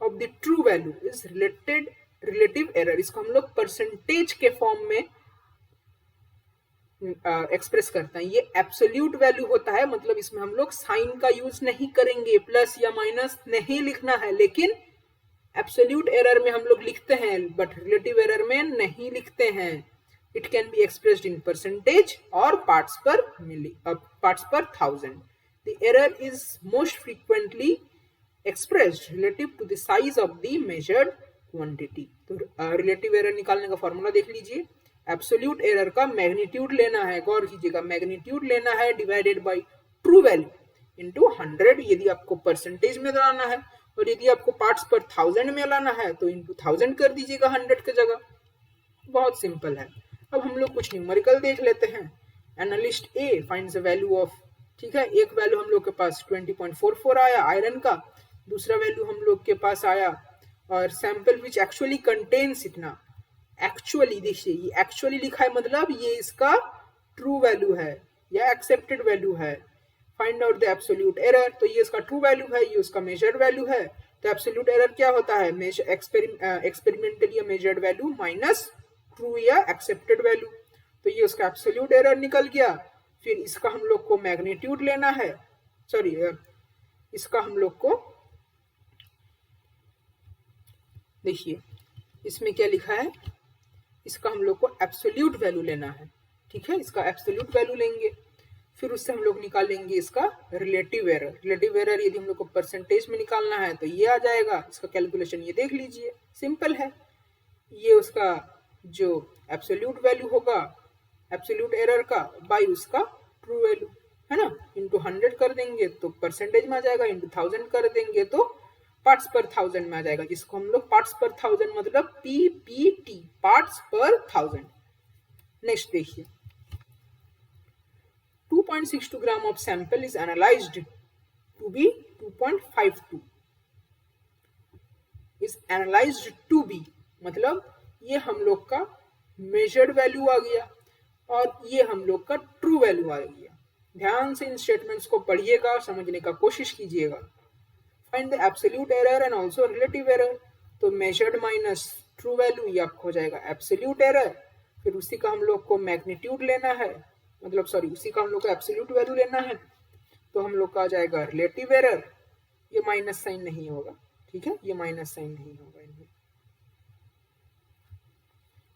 of the true value is relative error. इसको हम लोग परसेंटेज के फॉर्म में एक्सप्रेस करते हैं। ये एब्सोल्यूट वैल्यू होता है, मतलब इसमें हम लोग साइन का यूज नहीं करेंगे, प्लस या माइनस नहीं लिखना है, लेकिन एब्सोल्यूट एरर में हम लोग लिखते हैं, बट रिलेटिव एरर में नहीं लिखते हैं। It can be expressed in percentage or parts per thousand. The error is most frequently expressed relative to the size of the measured quantity. तो रिलेटिव एरर निकालने का फॉर्मूला देख लीजिए। एब्सोल्यूट एरर का मैग्नीट्यूड लेना है, गौर कीजिएगा, मैग्नीट्यूड लेना है divided by true value into 100 यदि आपको परसेंटेज में लाना है, और यदि आपको पार्ट्स पर थाउजेंड में लाना है तो इनटू 1000 कर दीजिएगा 100 की जगह। बहुत सिंपल है। अब हम लोग कुछ न्यूमेरिकल देख लेते हैं। Analyst A finds the value of, ठीक है, एक वैल्यू हम लोग के पास 20.44 आया आयरन का, दूसरा वैल्यू हम लोग के पास आया और सैंपल विच एक्चुअली कंटेन्स इतना। एक्चुअली देखिए ये एक्चुअली लिखा है, मतलब ये इसका ट्रू वैल्यू है या एक्सेप्टेड वैल्यू है। Find out the absolute error, तो ये इसका ट्रू वैल्यू है, ये उसका मेजर्ड वैल्यू है। तो एब्सोल्यूट एरर क्या होता है, एक्सपेरिमेंटल या मेजर्ड वैल्यू माइनस ट्रू या एक्सेप्टेड वैल्यू। तो ये उसका एब्सोल्यूट एरर निकल गया। फिर इसका हम लोग को मैग्नीट्यूड लेना है, सॉरी इसका हम लोग को देखिए इसमें क्या लिखा है, इसका हम लोग को एब्सोल्यूट वैल्यू लेना है, ठीक है, इसका एब्सोल्यूट वैल्यू लेंगे, फिर उससे हम लोग निकालेंगे इसका रिलेटिव एरर। रिलेटिव एरर यदि हम लोग को परसेंटेज में निकालना है तो ये आ जाएगा, इसका कैलकुलेशन ये देख लीजिए, सिंपल है। ये उसका जो एब्सोल्यूट वैल्यू होगा एब्सोल्यूट एरर का बाई उसका ट्रू वैल्यू, है ना, इंटू 100 कर देंगे तो परसेंटेज में आ जाएगा, इंटू 1000 कर देंगे तो पार्ट्स पर थाउजेंड में आ जाएगा, जिसको हम लोग पार्ट्स पर थाउजेंड मतलब PPT, parts per thousand. Next देखिए 2.62 gram of sample is analysed to be 2.52 is analysed to be, मतलब ये हम लोग का मेजर्ड वैल्यू आ गया और ये हम लोग का ट्रू वैल्यू आ गया। ध्यान से इन स्टेटमेंट्स को पढ़िएगा और समझने का कोशिश कीजिएगा। Find the absolute error and also relative error, तो मेजर्ड माइनस ट्रू वैल्यू ये आपको हो जाएगा एब्सोल्यूट एरर, फिर उसी का हम लोग को मैग्नीट्यूड लेना है, मतलब सॉरी उसी का हम लोग को एब्सोल्यूट वैल्यू लेना है, तो हम लोग का आ जाएगा रिलेटिव एरर। ये माइनस साइन नहीं होगा, ठीक है, ये माइनस साइन नहीं होगा इनमें।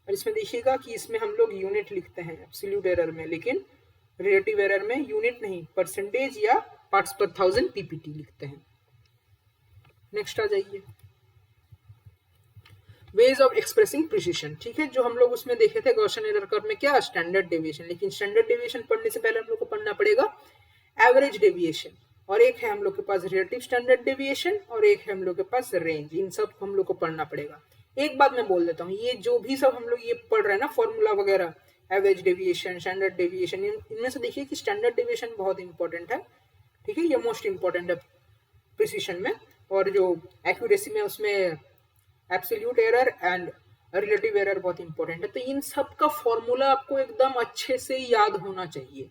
और इसमें देखिएगा कि इसमें हम लोग यूनिट लिखते हैं एब्सोल्यूट एरर में, लेकिन रिलेटिव एरर में यूनिट नहीं, परसेंटेज या पार्ट्स पर 1000 पीपीटी लिखते हैं। नेक्स्ट आ जाइए, वेज ऑफ एक्सप्रेसिंग प्रिसिशन। ठीक है, जो हम लोग उसमें देखे थे गॉसियन एरर कर्व में क्या, स्टैंडर्ड डेविएशन, लेकिन स्टैंडर्ड डेविएशन पढ़ने से पहले हम लोग को पढ़ना पड़ेगा एवरेज डेविएशन, और एक है हम लोग के पास रिलेटिव स्टैंडर्ड डेविएशन, और एक है हम लोग के पास रेंज। इन सब हम लोग को पढ़ना पड़ेगा। एक बात मैं बोल देता हूँ, ये जो भी सब हम लोग ये पढ़ रहे हैं ना फॉर्मूला वगैरह, एवरेज डेविएशन, स्टैंडर्ड डेविएशन, इनमें से देखिए कि स्टैंडर्ड डेविएशन बहुत इंपॉर्टेंट है। ठीक है, ये मोस्ट इंपॉर्टेंट है प्रिसिशन में, और जो एक्यूरेसी में उसमें absolute error and relative error बहुत इंपॉर्टेंट है। तो इन सब का फॉर्मूला आपको एकदम अच्छे से याद होना चाहिए।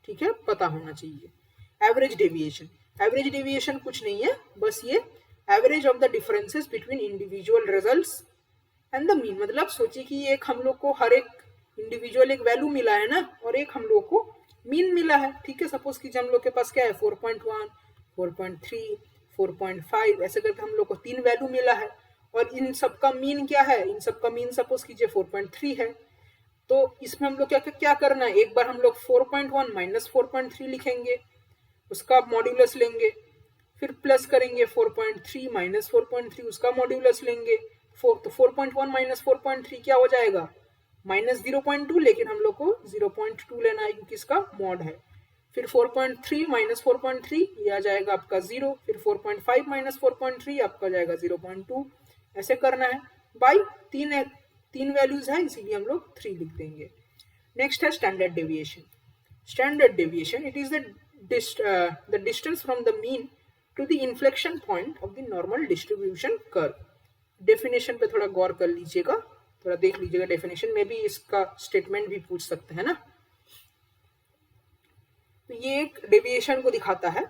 ठीक है, पता होना चाहिए। एवरेज डेविएशन, एवरेज डेविएशन कुछ नहीं है, बस ये average of the differences between individual results and the mean. मतलब सोचिए कि एक हम लोग को हर एक इंडिविजुअल एक वैल्यू मिला है ना, और एक हम लोग को मीन मिला है। ठीक है, सपोज कीजिए हम लोग के पास क्या है 4.1, 4.3, 4.5, ऐसे करके हम लोग को 3 वैल्यू मिला है, और इन सब का मीन क्या है, इन सब का मीन सपोज कीजिए 4.3 है। तो इसमें हम लोग क्या करना है, एक बार हम लोग 4.1 माइनस 4.3 लिखेंगे, उसका मॉड्यूलस लेंगे, फिर प्लस करेंगे 4.3 माइनस 4.3, उसका मॉड्यूलस लेंगे। तो 4.1 माइनस 4.3 क्या हो जाएगा, माइनस 0.2, लेकिन हम लोग को 0.2 लेना है क्योंकि इसका मॉड है। फिर 4.3 माइनस 4.3 ये आ जाएगा आपका 0, फिर 4.5 माइनस 4.3 आपका जाएगा 0.2। ऐसे करना है बाई तीन वैल्यूज है, इसीलिए हम लोग 3 लिख देंगे। नेक्स्ट है standard deviation. Standard deviation, it is the distance from the mean to the inflection point of the normal distribution curve. Definition पे थोड़ा गौर कर लीजिएगा, थोड़ा देख लीजिएगा डेफिनेशन में भी इसका स्टेटमेंट भी पूछ सकते हैं ना। तो ये एक डेविएशन को दिखाता है।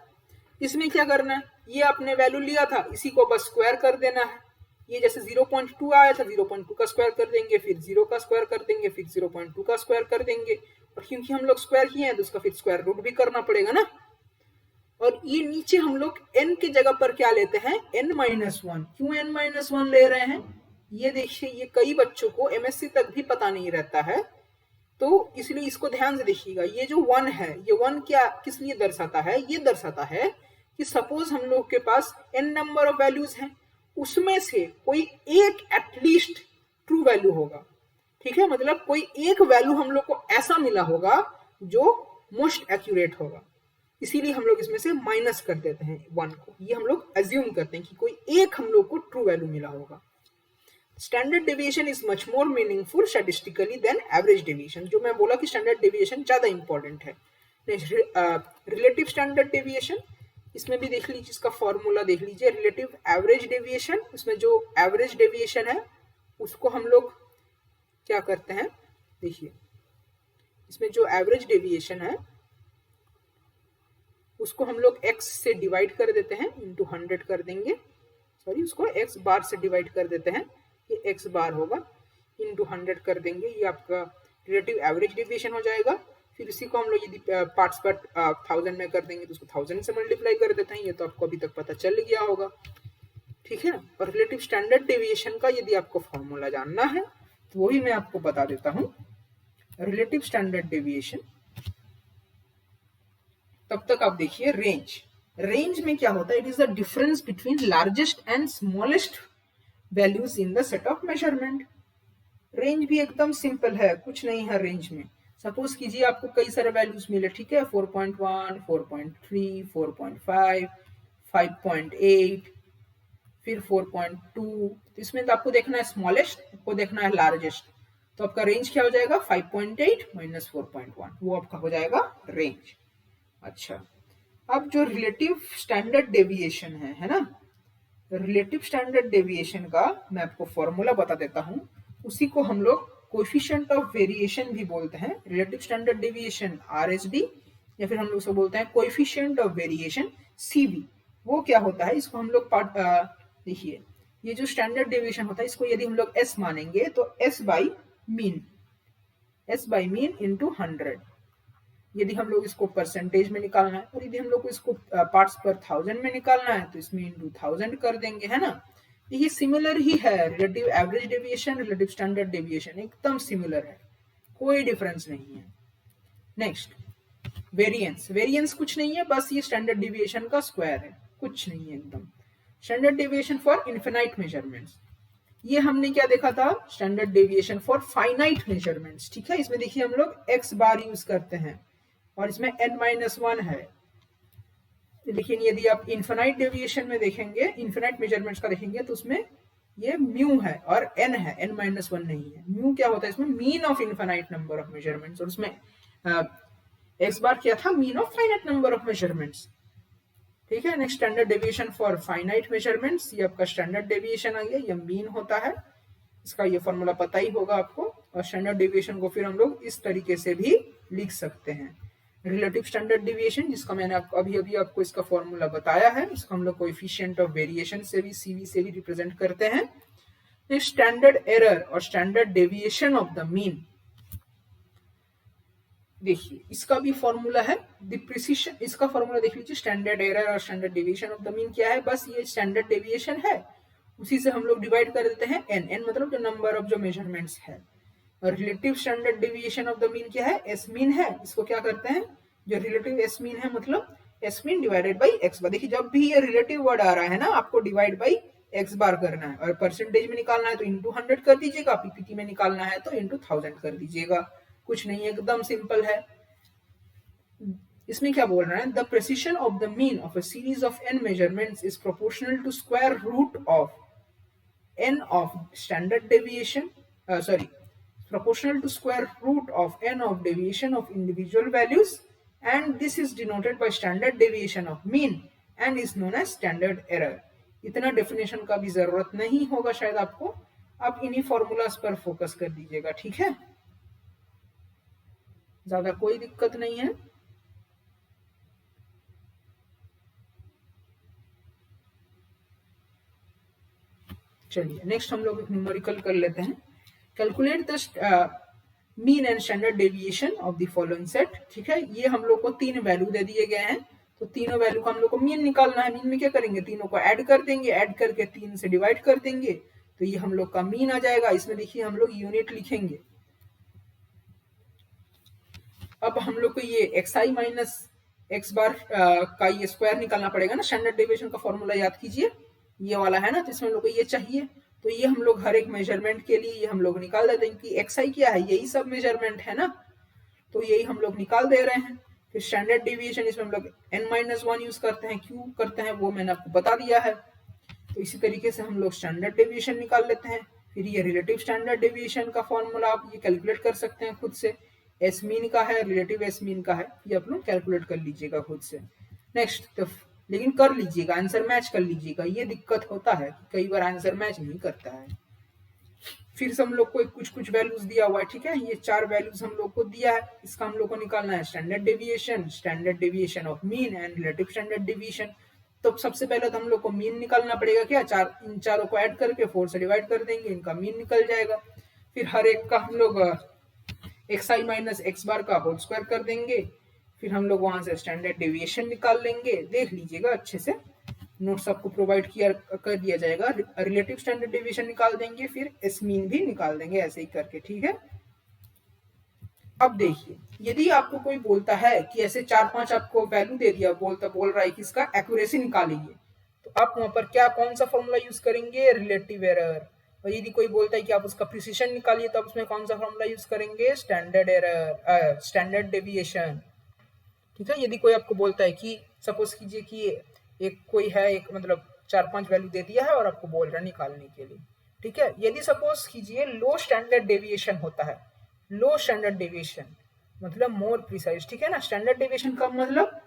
इसमें क्या करना है, ये आपने वैल्यू लिया था, इसी को बस स्क्वायर कर देना है। ये जैसे 0.2 आया था, 0.2 का स्क्वायर कर देंगे, फिर 0 का स्क्वायर कर देंगे, फिर 0.2 का स्क्वायर कर देंगे, और क्योंकि हम लोग स्क्वायर किए हैं तो उसका फिर स्क्वायर रूट भी करना पड़ेगा ना। और ये नीचे हम लोग n के जगह पर क्या लेते हैं, n-1। क्यों n-1 ले रहे हैं, ये देखिए, ये कई बच्चों को MSc तक भी पता नहीं रहता है, तो इसलिए इसको ध्यान से देखिएगा। ये जो 1 है, ये 1 क्या किस लिए दर्शाता है, ये दर्शाता है कि सपोज हम लोग के पास n नंबर ऑफ वैल्यूज हैं, उसमें से कोई एक एटलीस्ट ट्रू वैल्यू होगा। ठीक है, मतलब कोई एक वैल्यू हम लोग को ऐसा मिला होगा जो मोस्ट एक्यूरेट होगा, इसीलिए हम लोग इसमें से माइनस कर देते हैं 1 को। ये हम लोग अज्यूम करते हैं कि कोई एक हम लोग को ट्रू वैल्यू मिला होगा। Standard deviation is much more meaningful statistically than average deviation. जो मैं बोला कि स्टैंडर्ड डेविएशन ज्यादा इंपॉर्टेंट है। रिलेटिव स्टैंडर्ड डेविएशन, इसमें भी देख लीजिए, इसका फॉर्मूला देख लीजिए। रिलेटिव एवरेज डेविएशन, उसमें जो एवरेज डेविएशन है उसको हम लोग क्या करते हैं, देखिए इसमें जो एवरेज डेविएशन है उसको हम लोग x से डिवाइड कर देते हैं, इंटू 100 कर देंगे, सॉरी उसको x बार से डिवाइड कर देते हैं, ये x बार होगा, इंटू 100 कर देंगे, ये आपका रिलेटिव एवरेज डेविएशन हो जाएगा। फिर इसी को हम लोग यदि पार्ट्स पर 1000 में कर देंगे तो उसको 1000 से मल्टीप्लाई कर देते हैं। ये तो आपको अभी तक पता चल गया होगा, ठीक है ना। और रिलेटिव स्टैंडर्ड डेविएशन का यदि आपको फॉर्मूला जानना है तो वो भी मैं आपको बता देता हूँ। रिलेटिव स्टैंडर्ड डेविएशन, तब तक आप देखिए रेंज। रेंज में क्या होता है, it is the difference between largest and smallest values in the set of measurement. Range भी एकदम सिंपल है, कुछ नहीं है रेंज में। सपोज कीजिए आपको कई सारे वैल्यूज मिले, ठीक है, 4.1, 4.3, 4.5, 5.8, फिर 4.2। तो इसमें तो आपको देखना है स्मॉलेस्ट, आपको देखना है लार्जेस्ट। तो आपका रेंज क्या हो जाएगा, 5.8 माइनस 4.1, वो आपका हो जाएगा रेंज। अच्छा, अब जो रिलेटिव स्टैंडर्ड डेविएशन है ना, रिलेटिव स्टैंडर्ड डेविएशन का मैं आपको फॉर्मूला बता देता हूं। उसी को हम लोग कोएफिशिएंट ऑफ वेरिएशन भी बोलते हैं। रिलेटिव स्टैंडर्ड डेविएशन RSD, या फिर हम लोग उसको बोलते हैं कोएफिशिएंट ऑफ वेरिएशन CV। वो क्या होता है, इसको हम लोग देखिए, ये जो स्टैंडर्ड डेविएशन होता है इसको यदि हम लोग S मानेंगे तो S बाई मीन इंटू 100। यदि हम लोग इसको परसेंटेज में निकालना है, और यदि हम लोग को इसको पार्ट्स पर 1000 में निकालना है तो इसमें इंटू 1000 कर देंगे, है ना। ये सिमिलर ही है, relative average deviation, relative standard deviation एकदम सिमिलर है, कोई डिफरेंस नहीं है। नेक्स्ट, वेरिएंस, वेरिएंस कुछ नहीं है, बस ये स्टैंडर्ड डिविएशन का स्क्वायर है, कुछ नहीं है एकदम। Standard deviation for infinite measurements, ये हमने क्या देखा था, standard deviation for finite measurements, ठीक है। इसमें देखिए हम लोग एक्स बार यूज करते हैं और इसमें n-1 है, लेकिन यदि आप इनफिनाइट डेविएशन में देखेंगे, इनफिनाइट मेजरमेंट्स का देखेंगे तो उसमें ये म्यू है और n है, n-1 नहीं है। म्यू क्या होता है, इसमें mean of infinite number of measurements, और उसमें एक्स बार क्या था, mean of finite number of measurements, ठीक है। Next standard deviation for finite measurements, ये आपका स्टैंडर्ड डेविएशन आ गया, ये मीन होता है, इसका ये फॉर्मूला पता ही होगा आपको। और स्टैंडर्ड डेविएशन को फिर हम लोग इस तरीके से भी लिख सकते हैं, रिलेटिव स्टैंडर्ड डेविएशन, जिसका मैंने आपको अभी आपको इसका फॉर्मूला बताया है, इसको हम लोग कोएफिशिएंट ऑफ वेरिएशन से भी, सीवी से भी रिप्रेजेंट करते हैं। स्टैंडर्ड एरर और standard deviation of the mean, देखिए इसका भी फॉर्मूला है, द प्रिसिशन, इसका फॉर्मूला देख लीजिए, स्टैंडर्ड एरर और standard deviation of the mean क्या है, बस ये स्टैंडर्ड डेविएशन है, उसी से हम लोग डिवाइड कर देते हैं n, n मतलब जो नंबर ऑफ जो मेजरमेंट्स है। और relative standard deviation of the mean क्या है, एस मीन है, इसको क्या करते हैं, जो रिलेटिव एस मीन है मतलब S mean divided by X bar. देखिए जब भी ये रिलेटिव वर्ड आ रहा है ना, आपको डिवाइड बाई एक्स बार करना है, और परसेंटेज में निकालना है तो इंटू 100 कर दीजिएगा, पीपीटी में निकालना है तो इंटू 1000 कर दीजिएगा, कुछ नहीं है, एकदम सिंपल है। इसमें क्या बोल रहा है, the precision of the mean of a series of n measurements is proportional to square root of n of standard deviation, proportional to square root of n of deviation of individual values, and this is denoted by standard deviation of mean and is known as standard error। इतना definition का भी जरूरत नहीं होगा शायद आपको, आप इन्हीं फॉर्मूलाज पर फोकस कर दीजिएगा, ठीक है, ज्यादा कोई दिक्कत नहीं है। चलिए नेक्स्ट हम लोग एक न्यूमेरिकल कर लेते हैं, calculate the mean and standard deviation of the following set, ठीक है। ये हम लोग को 3 वैल्यू दे दिए गए हैं, तो तीनों वैल्यू का हम लोग को मीन निकालना है। मीन में क्या करेंगे, तीनों को ऐड कर देंगे, ऐड करके 3 से डिवाइड कर देंगे, तो ये हम लोग का मीन आ जाएगा। इसमें देखिए हम लोग यूनिट लिखेंगे। अब हम लोग को ये xi माइनस एक्स बार का ये स्क्वायर निकालना पड़ेगा ना, स्टैंडर्ड डेविएशन का फॉर्मूला याद कीजिए, ये वाला है ना, तो इसमें हम लोग को ये चाहिए, तो ये हम लोग हर एक मेजरमेंट के लिए ये हम लोग निकाल देते हैं कि xi क्या है, यही सब मेजरमेंट है ना, तो यही हम लोग निकाल दे रहे हैं। फिर स्टैंडर्ड डेविएशन, इसमें हम लोग n-1 यूज करते हैं, क्यों करते हैं वो मैंने आपको बता दिया है। तो इसी तरीके से हम लोग स्टैंडर्ड डेविएशन निकाल लेते हैं। फिर ये रिलेटिव स्टैंडर्ड डेविएशन का फॉर्मूला आप ये कैलकुलेट कर सकते हैं खुद से, एस मीन का है, रिलेटिव एस मीन का है, ये आप लोग कैलकुलेट कर लीजिएगा खुद से। नेक्स्ट तो लेकिन कर लीजिएगा, आंसर मैच कर लीजिएगा, ये दिक्कत होता है कई बार आंसर मैच नहीं करता है। फिर से हम लोग को कुछ वैल्यूज दिया हुआ है, ठीक है, ये 4 वैल्यूज हम लोग को दिया है, इसका हम लोग को निकालना है standard deviation of mean and relative standard deviation. तो सबसे पहले तो हम लोग को मीन निकालना पड़ेगा, क्या इन चारों को ऐड करके 4 से डिवाइड कर देंगे, इनका मीन निकल जाएगा। फिर हर एक का हम लोग xi माइनस एक्स बार का होल स्क्वायर कर देंगे, फिर हम लोग वहां से स्टैंडर्ड डेविएशन निकाल लेंगे। देख लीजिएगा अच्छे से, नोट्स आपको प्रोवाइड किया कर दिया जाएगा। रिलेटिव स्टैंडर्ड डेविएशन निकाल देंगे, फिर एस मीन भी निकाल देंगे, ऐसे ही करके, ठीक है। अब देखिए, यदि आपको कोई बोलता है कि ऐसे 4-5 आपको वैल्यू दे दिया, बोल रहा है कि इसका एक्यूरेसी निकालिए, तो आप वहां पर कौन सा फॉर्मूला यूज करेंगे, रिलेटिव एरर। और यदि कोई बोलता है कि आप उसका प्रिसिशन निकालिए, तो आप उसमें कौन सा फॉर्मूला यूज करेंगे, स्टैंडर्ड डेविएशन, ठीक है। यदि कोई आपको बोलता है कि सपोज कीजिए कि एक कोई है, एक मतलब 4-5 वैल्यू दे दिया है और आपको बोल रहा है निकालने के लिए, ठीक है। यदि सपोज कीजिए लो स्टैंडर्ड डेविएशन होता है, लो स्टैंडर्ड डेविएशन मतलब मोर प्रिसाइज, ठीक है ना। स्टैंडर्ड डेविएशन का मतलब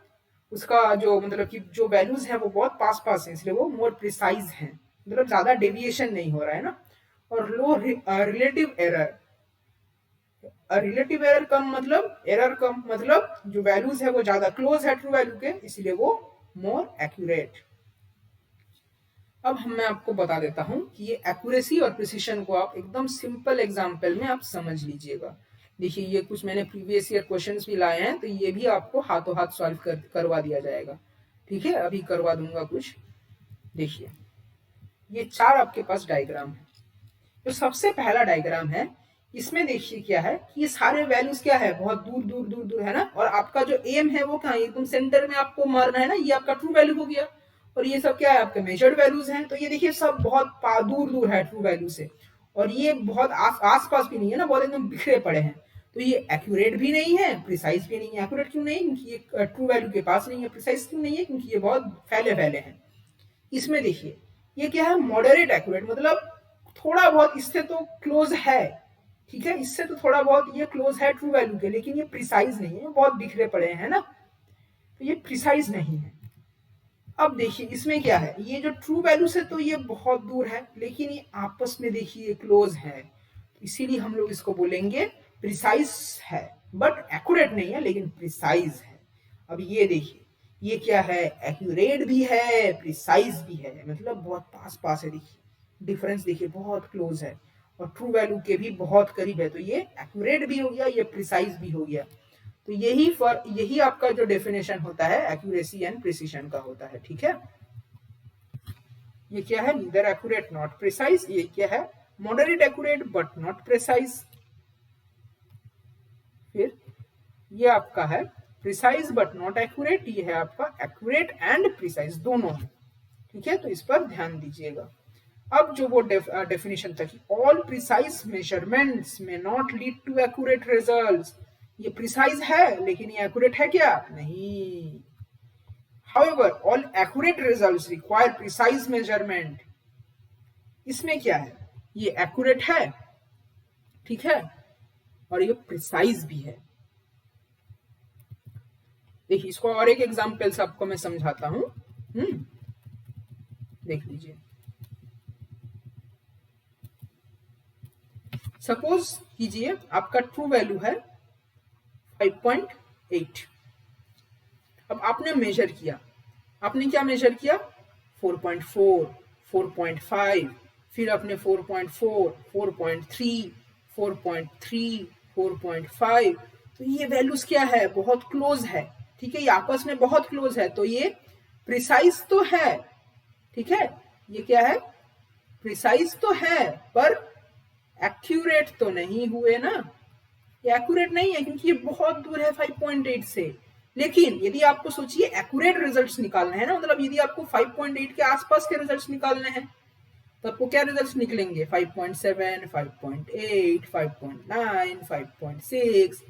उसका जो मतलब कि जो वैल्यूज है वो बहुत पास है, इसलिए वो मोर प्रिसाइज है, मतलब ज्यादा डेविएशन नहीं हो रहा है ना। और लो रिलेटिव एरर, रिलेटिव एरर कम मतलब जो वैल्यूज है वो ज्यादा क्लोज है ट्रू वैल्यू के, इसलिए वो मोर एक्यूरेट। अब मैं आपको बता देता हूं कि ये एक्यूरेसी और प्रिसिशन को आप एकदम सिंपल एग्जांपल में आप समझ लीजिएगा। देखिए ये कुछ मैंने प्रीवियस ईयर क्वेश्चंस भी लाए हैं, तो ये भी आपको हाथों हाथ सॉल्व करवा दिया जाएगा, ठीक है। अभी करवा दूंगा कुछ। देखिए ये 4 आपके पास डायग्राम है। तो सबसे पहला डायग्राम है इसमें देखिए क्या है कि ये सारे वैल्यूज क्या है, बहुत दूर दूर दूर दूर है ना, और आपका जो एम है वो कहाँ है, एकदम सेंटर में आपको मारना है ना, ये आपका ट्रू वैल्यू हो गया। और ये सब क्या है, आपके मेजर्ड वैल्यूज हैं। तो ये देखिए सब बहुत दूर दूर है ट्रू वैल्यू से, और ये बहुत आस पास भी नहीं है ना, बहुत एकदम बिखरे पड़े हैं। तो ये एक्यूरेट भी नहीं है, प्रिसाइज भी नहीं है। एक्यूरेट क्यों नहीं, क्योंकि ये ट्रू वैल्यू के पास नहीं है। प्रिसाइज क्यों नहीं है, क्योंकि ये बहुत फैले फैले हैं। इसमें देखिए ये क्या है, मॉडरेट एक्यूरेट, मतलब थोड़ा बहुत इससे तो क्लोज है, ठीक है, इससे तो थोड़ा बहुत ये क्लोज है ट्रू वैल्यू के, लेकिन ये प्रिसाइज नहीं है, बहुत बिखरे पड़े हैं ना, तो ये प्रिसाइज नहीं है। अब देखिए इसमें क्या है, ये जो ट्रू वैल्यू से तो ये बहुत दूर है, लेकिन ये आपस में देखिए क्लोज है, इसीलिए हम लोग इसको बोलेंगे प्रिसाइज है, बट एक्यूरेट नहीं है, लेकिन प्रिसाइज है। अब ये देखिए ये क्या है, एक्यूरेट भी है, प्रिसाइज भी है, मतलब बहुत पास पास है। देखिए डिफरेंस देखिए बहुत क्लोज है, और ट्रू वैल्यू के भी बहुत करीब है। तो ये एक्यूरेट भी हो गया, ये प्रिसाइज भी हो गया। तो यही आपका जो डेफिनेशन होता है एक्यूरेसी एंड प्रिसीजन का होता है, ठीक है। ये क्या है, नीदर एक्यूरेट नॉट प्रिसाइज। ये क्या है, moderate accurate but not precise. फिर ये आपका है प्रिसाइज बट नॉट एक्यूरेट, ये है आपका एक्यूरेट एंड प्रिसाइज दोनों है, ठीक है। तो इस पर ध्यान दीजिएगा। अब जो वो डेफिनेशन था कि all precise measurements may not lead to accurate results, ये प्रिसाइज है लेकिन ये एक्यूरेट है क्या, नहीं। However, all accurate results require precise measurement. इसमें क्या है, ये एक्यूरेट है, ठीक है, और ये प्रिसाइज भी है। देखिए इसको और एक एग्जांपल से आपको मैं समझाता हूं। देख लीजिए, सपोज कीजिए आपका ट्रू वैल्यू है 5.8। अब आपने मेजर किया, आपने क्या मेजर किया, 4.4, 4.5, फिर आपने 4.4, 4.3, 4.3, 4.5। तो ये वैल्यूज क्या है, बहुत क्लोज है, ठीक है, ये आपस में बहुत क्लोज है। तो ये प्रिसाइज तो है, ठीक है, ये क्या है, प्रिसाइज तो है, पर एक्यूरेट तो नहीं हुए ना, ये एक्यूरेट नहीं है क्योंकि ये बहुत दूर है 5.8 से। लेकिन यदि आपको सोचिए एक्यूरेट रिजल्ट्स निकालने हैं ना, मतलब यदि आपको 5.8 के आसपास के रिजल्ट्स निकालने हैं, तो आपको क्या रिजल्ट्स निकलेंगे, 5.7, 5.8, 5.9, 5.6,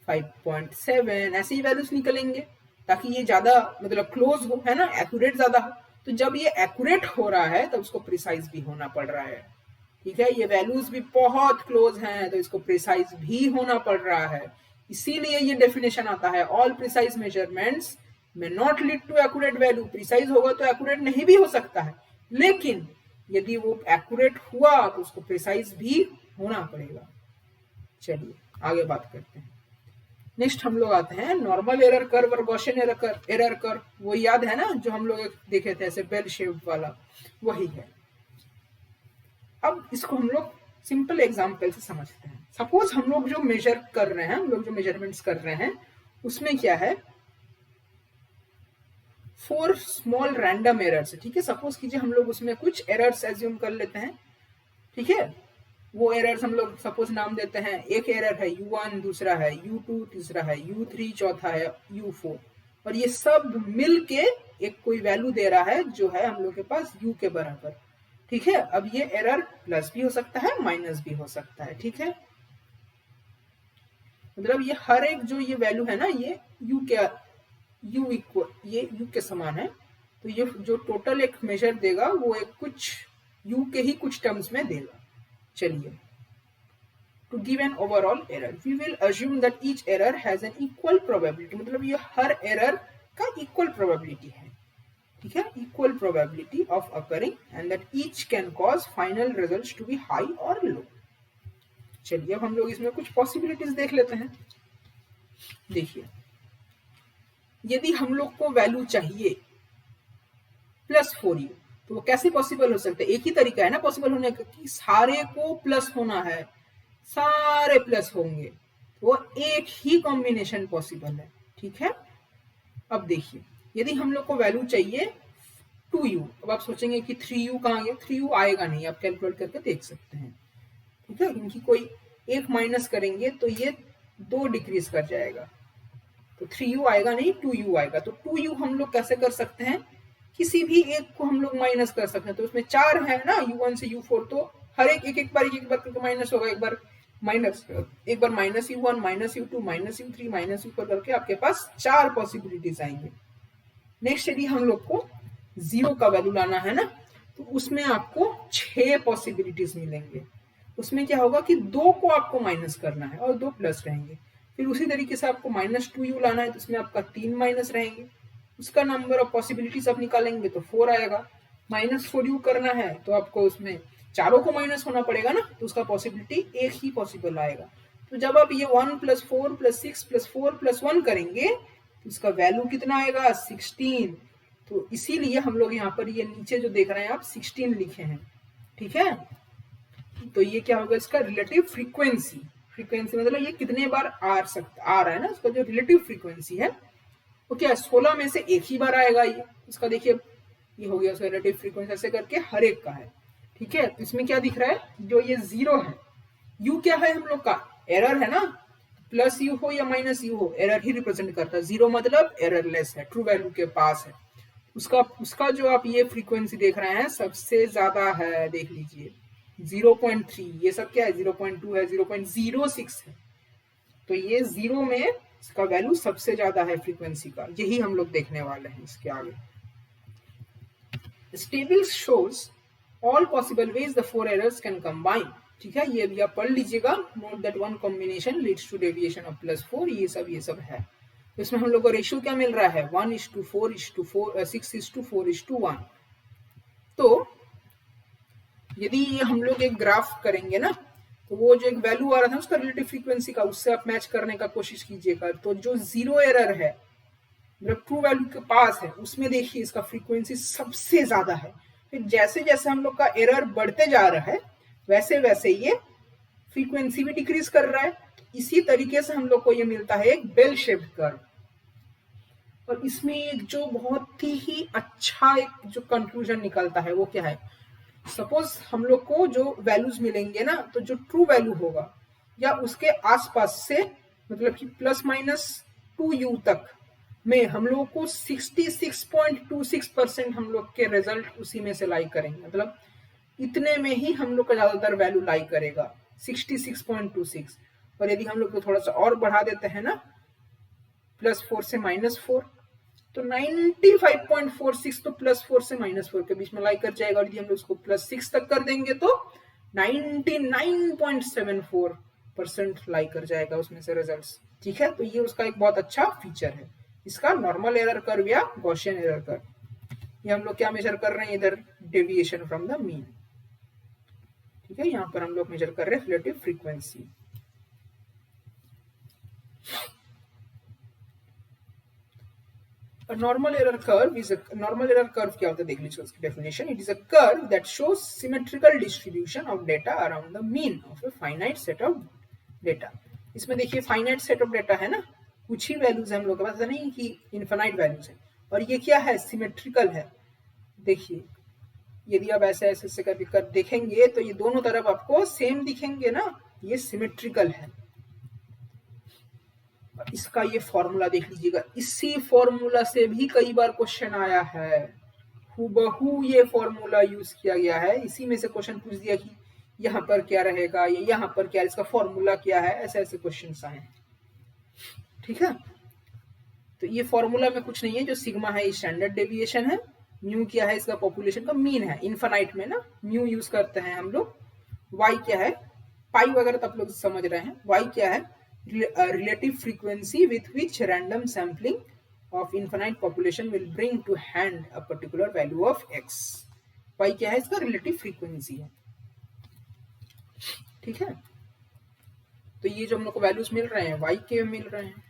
5.7, ऐसे ही वैल्यूज निकलेंगे, ताकि ये ज्यादा मतलब क्लोज हो, है ना, एक्यूरेट ज्यादा हो। तो जब ये एक्यूरेट हो रहा है तो उसको प्रिसाइज भी होना पड़ रहा है, ठीक है, ये वैल्यूज भी बहुत क्लोज हैं तो इसको प्रिसाइज भी होना पड़ रहा है। इसीलिए ये डेफिनेशन आता है, all precise measurements may not lead to accurate value. Precise होगा तो एक्यूरेट नहीं भी हो सकता है, लेकिन यदि वो एक्यूरेट हुआ तो उसको प्रिसाइज भी होना पड़ेगा। चलिए आगे बात करते हैं। नेक्स्ट हम लोग आते हैं नॉर्मल एरर कर्व और गॉसियन एरर कर्व। वो याद है ना जो हम लोग देखे थे ऐसे बेल शेप वाला, वही है। अब इसको हम लोग सिंपल एग्जांपल से समझते हैं। सपोज हम लोग जो मेजर कर रहे हैं, हम लोग जो मेजरमेंट्स कर रहे हैं उसमें क्या है, 4 स्मॉल रैंडम एरर्स, ठीक है। सपोज कीजिए हम लोग उसमें कुछ एरर्स एज्यूम कर लेते हैं, ठीक है। वो एरर्स हम लोग सपोज नाम देते हैं, एक एरर है U1, दूसरा है U2, तीसरा है U3, चौथा है U4, और ये सब मिल के एक कोई वैल्यू दे रहा है जो है हम लोग के पास U के बराबर, ठीक है। अब ये एरर प्लस भी हो सकता है, माइनस भी हो सकता है, ठीक है। मतलब ये हर एक जो ये वैल्यू है ना, ये U के समान है। तो ये जो टोटल एक मेजर देगा वो एक कुछ U के ही कुछ टर्म्स में देगा। चलिए, to give an overall error we will assume that each error has an equal probability, मतलब ये हर एरर का इक्वल प्रोबेबिलिटी है, ठीक है, equal probability of occurring and that each can cause final results to be high और low. चलिए अब हम लोग इसमें कुछ पॉसिबिलिटीज देख लेते हैं। देखिए यदि हम लोग को वैल्यू चाहिए +4U, तो वो कैसे पॉसिबल हो सकता है, एक ही तरीका है ना पॉसिबल होने का कि सारे को प्लस होना है, सारे प्लस होंगे, वो एक ही कॉम्बिनेशन पॉसिबल है, ठीक है। अब देखिए यदि हम लोग को वैल्यू चाहिए 2U, अब आप सोचेंगे कि 3U कहाँ गया, 3U आएगा नहीं, आप कैलकुलेट करके देख सकते हैं, ठीक है, क्योंकि कोई एक माइनस करेंगे तो ये 2 डिक्रीज कर जाएगा, तो 3u आएगा नहीं 2u आएगा। तो 2u हम लोग कैसे कर सकते हैं, किसी भी एक को हम लोग माइनस कर सकते हैं। तो उसमें 4 है ना, u1 से u4, तो हर एक बार करके माइनस होगा। एक बार minus u1, minus u2, minus u3, minus u4 करके आपके पास 4 पॉसिबिलिटीज आएंगे। नेक्स्ट यदि हम लोग को 0 का वैल्यू लाना है ना, तो उसमें आपको 6 पॉसिबिलिटीज मिलेंगे। उसमें क्या होगा कि 2 को आपको माइनस करना है और 2 प्लस रहेंगे। फिर उसी तरीके से आपको -2u लाना है, तो उसमें आपका 3 माइनस रहेंगे। उसका नंबर ऑफ पॉसिबिलिटीज आप निकालेंगे तो 4 आएगा। -4u करना है तो आपको उसमें चारों को माइनस होना पड़ेगा ना, तो उसका पॉसिबिलिटी एक ही पॉसिबल आएगा। तो जब आप ये 1 + 4 + 6 + 4 + 1 करेंगे तो इसका वैल्यू कितना आएगा, 16। तो इसीलिए हम लोग यहाँ पर ये नीचे जो देख रहे हैं आप 16 लिखे हैं, ठीक है। तो ये क्या होगा, इसका रिलेटिव फ्रीक्वेंसी। फ्रीक्वेंसी मतलब ये कितने बार आ रहा है ना, उसका जो रिलेटिव फ्रीक्वेंसी है वो क्या है, 16 में से एक ही बार आएगा। ये इसका देखिए, ये हो गया उसका रिलेटिव फ्रीक्वेंसी, ऐसे करके हर एक का है, ठीक है। तो इसमें क्या दिख रहा है, जो ये 0 है, u क्या है हम लोग का, एरर है ना, प्लस u हो या माइनस u हो, एरर ही रिप्रेजेंट करता है। 0 मतलब एररलेस है, ट्रू वैल्यू के पास है। उसका जो आप ये फ्रीक्वेंसी देख रहे हैं सबसे ज्यादा है, देख लीजिए 0.3, ये सब क्या है 0.2 है, 0.06 है। तो ये 0 में इसका वैल्यू सबसे ज्यादा है फ्रीक्वेंसी का, यही हम लोग देखने वाले हैं इसके आगे। This table shows all possible ways the 4 errors can combine, ठीक है। ये भी आप पढ़ लीजिएगा, note that one combination leads to deviation of +4, ये सब है। तो इसमें हम लोग को रेशियो क्या मिल रहा है, 1:4:4 6:4:1। तो यदि ये हम लोग एक ग्राफ करेंगे ना, तो वो जो एक वैल्यू आ रहा था उसका रिलेटिव फ्रीक्वेंसी का, उससे आप मैच करने का कोशिश कीजिएगा। तो जो 0 एरर है, मतलब ट्रू वैल्यू के पास है, उसमें देखिए इसका फ्रीक्वेंसी सबसे ज्यादा है। फिर जैसे जैसे हम लोग का एरर बढ़ते जा रहा है वैसे वैसे ये फ्रीक्वेंसी भी डिक्रीज कर रहा है। इसी तरीके से हम लोग को ये मिलता है एक बेल शेप्ड कर्व। और इसमें एक जो बहुत ही अच्छा एक जो कंक्लूजन निकलता है वो क्या है, सपोज हम लोग को जो वैल्यूज मिलेंगे ना, तो जो ट्रू वैल्यू होगा या उसके आसपास से, मतलब कि ±2u तक में हम लोग को 66.26% हम लोग के रिजल्ट उसी में से लाई करेंगे। मतलब इतने में ही हम लोग का ज्यादातर वैल्यू लाई करेगा, 66.26। और यदि हम लोग को थोड़ा सा और बढ़ा देते हैं ना, +4 से -4, तो 95.46, तो +4 से -4 के बीच में लाई कर जाएगा। और यदि हम लोग उसको +6 तक कर देंगे तो 99.74% लाई कर जाएगा उसमें से रिजल्ट्स, ठीक है। तो ये उसका एक बहुत अच्छा फीचर है, इसका नॉर्मल एरर कर्व या गॉसियन एरर कर्व। ये हम लोग क्या मेजर कर रहे हैं इधर, डेविएशन फ्रॉम द मीन, ठीक है। यहाँ पर हम लोग मेजर कर रहे हैं relative frequency. A normal error curve क्या होता है, देख लीजिए उसकी definition. It is a curve that shows symmetrical distribution of data around the mean of a finite set of data. इसमें देखिए फाइनाइट सेट ऑफ डेटा है ना, कुछ ही वैल्यूज है हम लोग के पास, ऐसा नहीं कि इनफाइनाइट वैल्यूज है। और ये क्या है, सिमेट्रिकल है। देखिए यदि आप ऐसे ऐसे से कर देखेंगे तो ये दोनों तरफ आपको सेम दिखेंगे ना, ये सिमेट्रिकल है। इसका ये फॉर्मूला देख लीजिएगा, इसी फॉर्मूला से भी कई बार क्वेश्चन आया है, हूबहू ये फॉर्मूला यूज किया गया है। इसी में से क्वेश्चन पूछ दिया कि यहाँ पर क्या रहेगा, यहाँ पर क्या, इसका फॉर्मूला क्या है, ऐसे ऐसे क्वेश्चन आए हैं, ठीक है। तो ये फॉर्मूला में कुछ नहीं है, जो सिग्मा है स्टैंडर्ड डेविएशन है, म्यू क्या है इसका पॉपुलेशन का मीन है। इनफाइनाइट में ना म्यू यूज करते हैं हम लोग। वाई क्या है, पाई वगैरह तो आप लोग समझ रहे हैं। वाई क्या है, relative frequency with which random sampling of infinite population will bring to hand a particular value of x। y क्या है, इसका relative frequency है, ठीक है। तो ये जो हम लोग को वैल्यूज मिल रहे हैं y के मिल रहे हैं।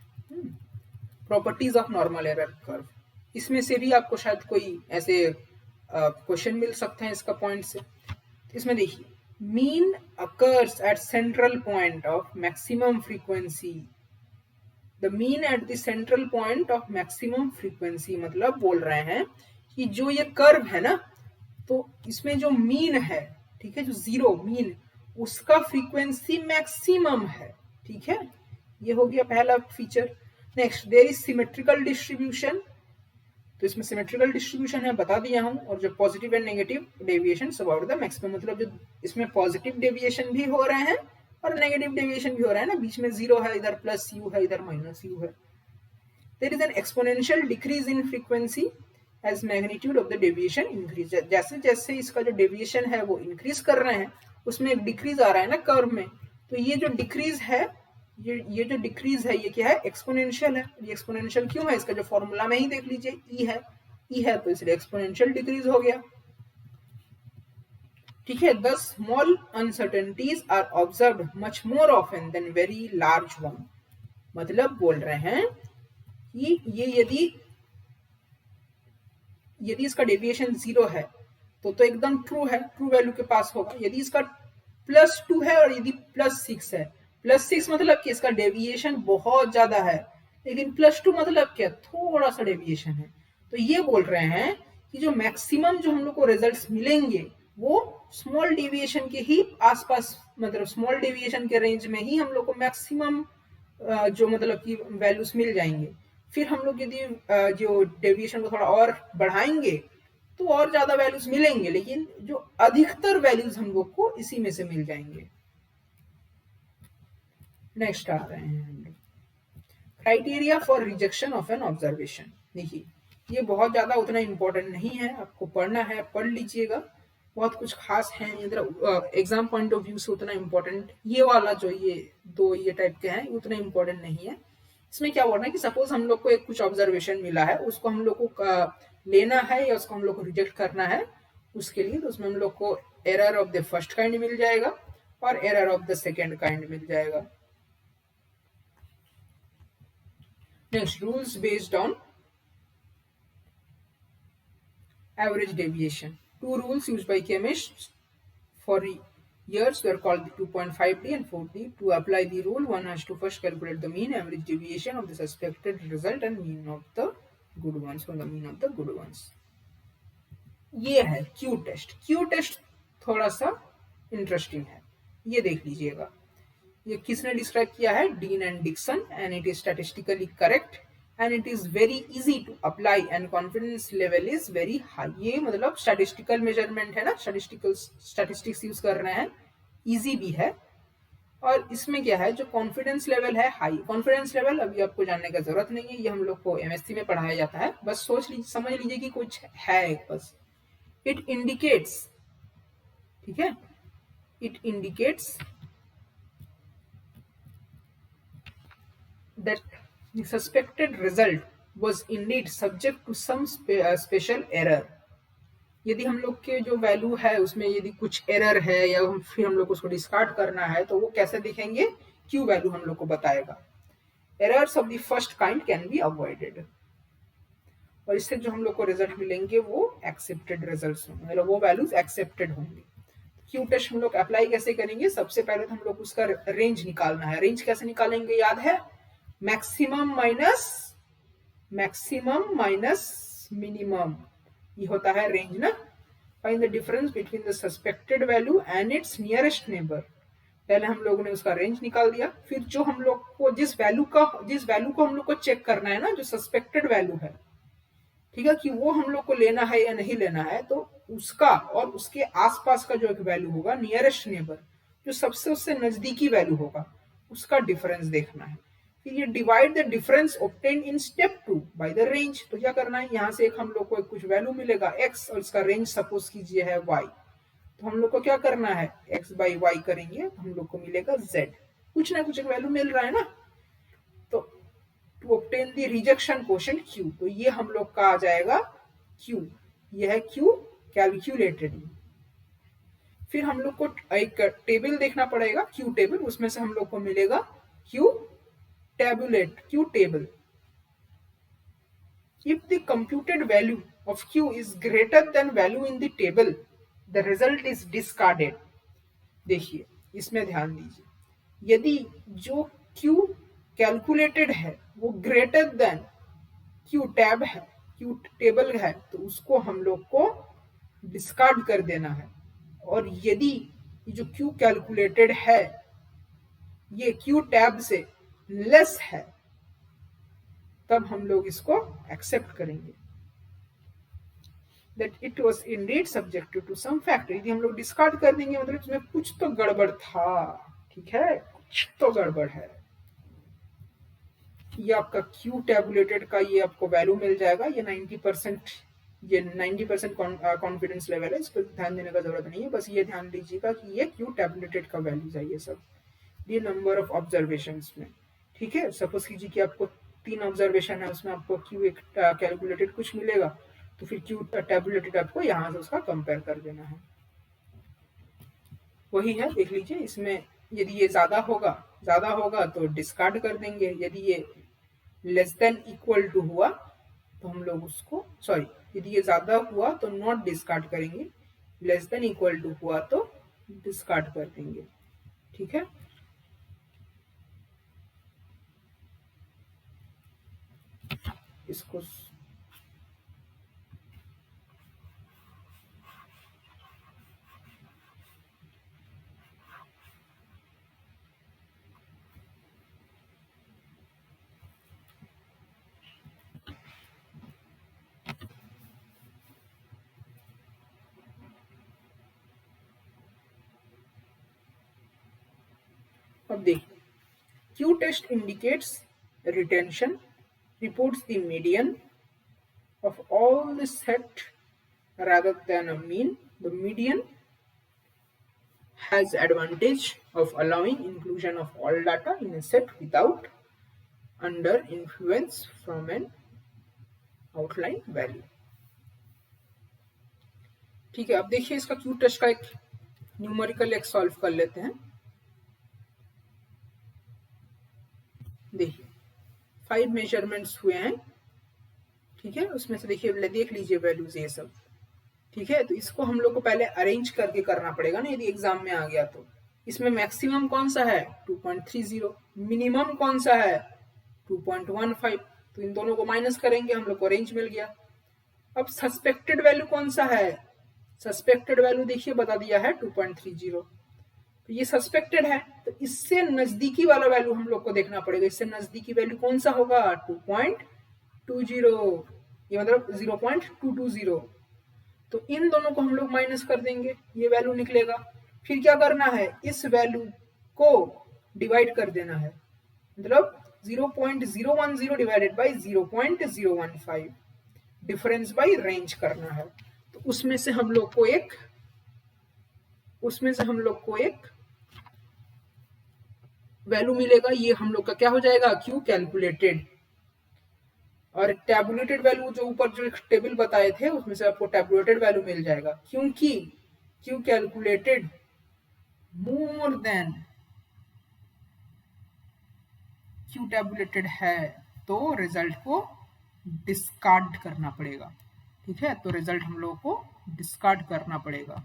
Properties of normal error curve, इसमें से भी आपको शायद कोई ऐसे क्वेश्चन मिल सकते हैं इसका पॉइंट से। इसमें देखिए, mean occurs at central point of maximum frequency। the mean at the central point of maximum frequency मतलब बोल रहे हैं कि जो ये कर्व है ना, तो इसमें जो मीन है, ठीक है, जो 0 मीन, उसका फ्रीक्वेंसी मैक्सिमम है। ठीक है, ये हो गया पहला feature. Next, there is symmetrical distribution, तो इसमें सिमेट्रिकल डिस्ट्रीब्यूशन है बता दिया हूं, और जो positive and negative deviation about the maximum, मतलब जो इसमें पॉजिटिव डेविएशन भी हो रहे हैं और नेगेटिव डेविएशन भी हो रहा है ना, बीच में जीरो है, इधर प्लस यू है, इधर माइनस यू है। There is an exponential decrease in frequency as magnitude of the deviation increase, जैसे जैसे इसका जो डेविएशन है वो इंक्रीज कर रहे हैं, उसमें एक डिक्रीज आ रहा है ना कर्व में, तो ये जो डिक्रीज है, ये जो डिक्रीज है, ये क्या है, एक्सपोनेंशियल है। ये एक्सपोनेंशियल क्यों है, इसका जो फॉर्मूला में ही देख लीजिए, ई है, तो इसलिए एक्सपोनेंशियल डिक्रीज हो गया। ठीक है, the small uncertainties are observed much more often than very large one, मतलब बोल रहे हैं कि ये यदि इसका डेविएशन जीरो है तो एकदम ट्रू है, ट्रू वैल्यू के पास होगा। यदि इसका +2 है और यदि +6 है, +6 मतलब कि इसका डेविएशन बहुत ज्यादा है, लेकिन +2 मतलब क्या, थोड़ा सा डेविएशन है। तो ये बोल रहे हैं कि जो मैक्सिमम जो हम लोग को रिजल्ट्स मिलेंगे वो स्मॉल डेविएशन के ही आसपास, मतलब स्मॉल डेविएशन के रेंज में ही हम लोग को मैक्सिमम जो मतलब कि वैल्यूज मिल जाएंगे। फिर हम लोग यदि जो डेविएशन को थोड़ा और बढ़ाएंगे तो और ज्यादा वैल्यूज मिलेंगे, लेकिन जो अधिकतर वैल्यूज हम लोग को इसी में से मिल जाएंगे। नेक्स्ट आ रहे हैं हम लोग, criteria for rejection of an observation. देखिए, ये बहुत ज्यादा उतना इंपॉर्टेंट नहीं है, आपको पढ़ना है पढ़ लीजिएगा, बहुत कुछ खास है इधर एग्जाम पॉइंट ऑफ व्यू से उतना इंपॉर्टेंट, ये वाला जो ये दो ये टाइप के हैं उतना इंपॉर्टेंट नहीं है। इसमें क्या हो रहा है कि सपोज हम लोग को एक कुछ ऑब्जर्वेशन मिला है, उसको हम लोग को लेना है या उसको हम लोग को रिजेक्ट करना है, उसके लिए तो उसमें हम लोग को error of the first kind मिल जाएगा और error of the second kind मिल जाएगा। Next, rules based on average deviation. Two rules used by chemists for years were called the 2.5D and 4D. To apply the rule, one has to first calculate the mean average deviation of the suspected result and mean of the good ones from the mean of the good ones. ये है Q test. Q test थोड़ा सा interesting है, ये देख लीजिएगा। ये किसने डिस्क्राइब किया है, Dean and Dixon, and it is statistically correct and it is very easy to apply and confidence level is very high। ये मतलब statistical measurement है ना, statistics यूज कर रहे हैं, easy भी है, और इसमें क्या है, जो confidence level है हाई। confidence level अभी आपको जानने का जरूरत नहीं है, ये हम लोग को MSc में पढ़ाया जाता है, बस सोच लीजिए, समझ लीजिए कि कुछ है बस। it indicates, ठीक है, it indicates that the suspected result was indeed subject to some special error। यदि हम लोग के जो वैल्यू है उसमें यदि कुछ एरर है या फिर हम लोग उसको डिस्कार्ड करना है तो वो कैसे दिखेंगे, क्यू वैल्यू हम लोग को बताएगा। Errors of the first kind can be avoided, और इससे जो हम लोग को रिजल्ट मिलेंगे वो एक्सेप्टेड रिजल्ट्स होंगे, मतलब वो वैल्यूज एक्सेप्टेड होंगे। क्यू टेस्ट हम लोग अप्लाई कैसे करेंगे, सबसे पहले तो हम लोग उसका रेंज निकालना है। रेंज कैसे निकालेंगे, याद है, मैक्सिमम माइनस मिनिमम, ये होता है रेंज ना। Find the difference between the suspected value and it's nearest neighbour. पहले हम लोगों ने उसका रेंज निकाल दिया, फिर जो हम लोग को जिस वैल्यू को हम लोग को चेक करना है ना, जो सस्पेक्टेड वैल्यू है, ठीक है, कि वो हम लोग को लेना है या नहीं लेना है, तो उसका और उसके आसपास का जो एक वैल्यू होगा, नियरेस्ट नेबर, जो सबसे उससे नजदीकी वैल्यू होगा, उसका डिफरेंस देखना है। फिर ये divide the difference obtain in step 2 by the range. तो क्या करना है, यहाँ से एक हम लोग को कुछ वैल्यू मिलेगा x और इसका रेंज सपोज कीजिए है y, तो हम लोग को क्या करना है, x by y करेंगे तो हम लोग को मिलेगा z, कुछ ना कुछ एक वैल्यू मिल रहा है ना। तो to obtain the rejection coefficient q, तो ये हम लोग का आ जाएगा q, ये है q कैलकुलेटेड। फिर हम लोग को एक टेबल देखना पड़ेगा, q टेबल, उसमें से हम लोग को मिलेगा q table। If the computed value of q is greater than value in the table, the result is discarded। देखिए, इसमें ध्यान दीजिए, यदि जो q कैलकुलेटेड है वो ग्रेटर देन q टैब है, q टेबल है, तो उसको हम लोग को डिस्कार्ड कर देना है। और यदि ये जो Q कैलकुलेटेड है ये Q टैब से लेस है, तब हम लोग इसको एक्सेप्ट करेंगे। That it was indeed subjected to some factor, यदि हम लोग डिस्कार्ड कर देंगे मतलब इसमें कुछ तो गड़बड़ था, ठीक है, कुछ तो गड़बड़ है। ये आपका Q टैबुलेटेड का ये आपको वैल्यू मिल जाएगा, ये 90%, ये 90% कॉन्फिडेंस लेवल है, इस पर ध्यान देने का जरूरत नहीं है, बस ये ध्यान दीजिएगा कि ये Q टैबुलेटेड का वैल्यू है ये सब, ये नंबर ऑफ ऑब्जर्वेशंस में, ठीक है। सपोज कीजिए कि आपको 3 ऑब्जर्वेशन है, उसमें आपको Q एक कैलकुलेटेड कुछ मिलेगा, तो फिर Q टैबुलेटेड आपको यहाँ से उसका कंपेयर कर देना है। वही है, देख लीजिए इसमें यदि ये ज्यादा होगा तो डिस्कार्ड कर देंगे, यदि ये लेस देन इक्वल टू हुआ तो हम लोग उसको, सॉरी, यदि ये ज्यादा हुआ तो नॉट डिस्कार्ड करेंगे, लेस देन इक्वल टू हुआ तो डिस्कार्ड कर देंगे, ठीक है। इसको अब देखिए, Q test indicates retention, reports the median of all the set rather than a mean. The median has advantage of allowing inclusion of all data in a set without under influence from an outline value, ठीक है। अब देखिए इसका Q test का एक numerical एक solve कर लेते हैं। देखिए 5 मेजरमेंट्स हुए हैं, ठीक है, उसमें से देखिए देख लीजिए वैल्यूज ये सब, ठीक है। तो इसको हम लोग को पहले अरेंज करके करना पड़ेगा ना, यदि एग्जाम में आ गया तो। इसमें मैक्सिमम कौन सा है 2.30, मिनिमम कौन सा है 2.15, तो इन दोनों को माइनस करेंगे, हम लोग को रेंज मिल गया। अब सस्पेक्टेड वैल्यू कौन सा है, सस्पेक्टेड वैल्यू देखिए बता दिया है 2.30, तो ये सस्पेक्टेड है, तो इससे नजदीकी वाला वैल्यू हम लोग को देखना पड़ेगा। इससे नजदीकी वैल्यू कौन सा होगा 2.20, ये मतलब 0.220, तो इन दोनों को हम लोग माइनस कर देंगे, ये वैल्यू निकलेगा। फिर क्या करना है, इस वैल्यू को डिवाइड कर देना है, मतलब 0.010 divided by 0.015, difference by range करना है। तो उसमें से हम लोग को एक वैल्यू मिलेगा, ये हम लोग का क्या हो जाएगा Q कैलकुलेटेड, और टैबुलेटेड वैल्यू जो ऊपर जो एक टेबल बताए थे उसमें से आपको टैबुलेटेड वैल्यू मिल जाएगा, क्योंकि Q calculated more than Q tabulated है, तो रिजल्ट को डिस्कार्ड करना पड़ेगा, ठीक है। तो रिजल्ट हम लोगों को डिस्कार्ड करना पड़ेगा,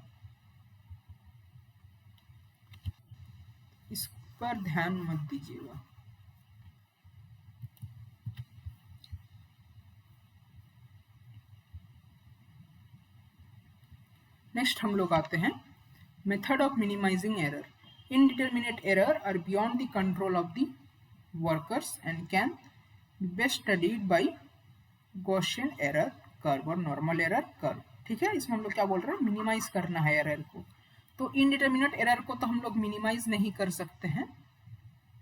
इस पर ध्यान मत दीजिएगा। नेक्स्ट हम लोग आते हैं method of minimising error. Indeterminate error are beyond the control of the workers and can be best studied by Gaussian error curve और नॉर्मल एरर कर्व, ठीक है। इसमें हम लोग क्या बोल रहे हैं, मिनिमाइज करना है एरर को। तो इनडिटरमिनेट एरर को तो हम लोग मिनिमाइज नहीं कर सकते हैं,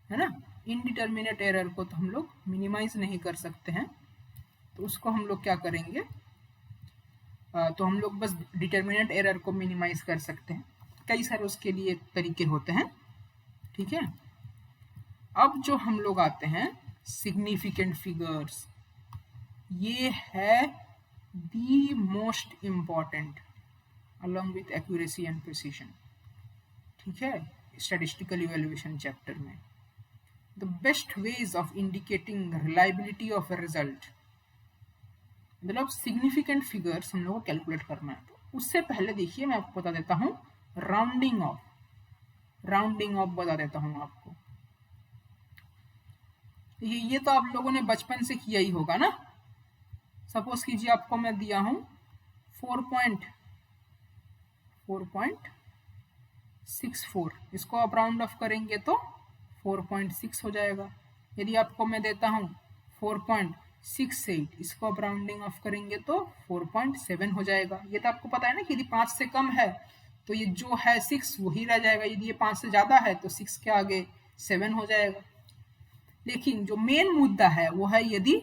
है ना, इनडिटरमिनेट एरर को तो हम लोग मिनिमाइज नहीं कर सकते हैं, तो उसको हम लोग क्या करेंगे, तो हम लोग बस डिटरमिनेट एरर को मिनिमाइज कर सकते हैं। कई सारे उसके लिए तरीके होते हैं, ठीक है। अब जो हम लोग आते हैं सिग्निफिकेंट फिगर्स, ये है the most important along with accuracy and precision, ठीक है, स्टैटिस्टिकल इवैल्यूएशन चैप्टर में। The best ways of indicating reliability of a result, मतलब सिग्निफिकेंट फिगर्स हम लोग को कैलकुलेट करना है। तो उससे पहले देखिए मैं आपको बता देता हूँ राउंडिंग ऑफ बता देता हूँ आपको। ये तो आप लोगों ने बचपन से किया ही होगा ना। सपोज कीजिए आपको मैं दिया हूँ 4.4 4.64, इसको आप राउंड ऑफ करेंगे तो 4.6 हो जाएगा। यदि आपको मैं देता हूँ 4.68, इसको आप राउंडिंग ऑफ करेंगे तो 4.7 हो जाएगा। ये तो आपको पता है ना कि यदि 5 से कम है तो ये जो है 6 वही रह जाएगा, यदि ये 5 से ज़्यादा है तो 6 के आगे 7 हो जाएगा। लेकिन जो मेन मुद्दा है वो है यदि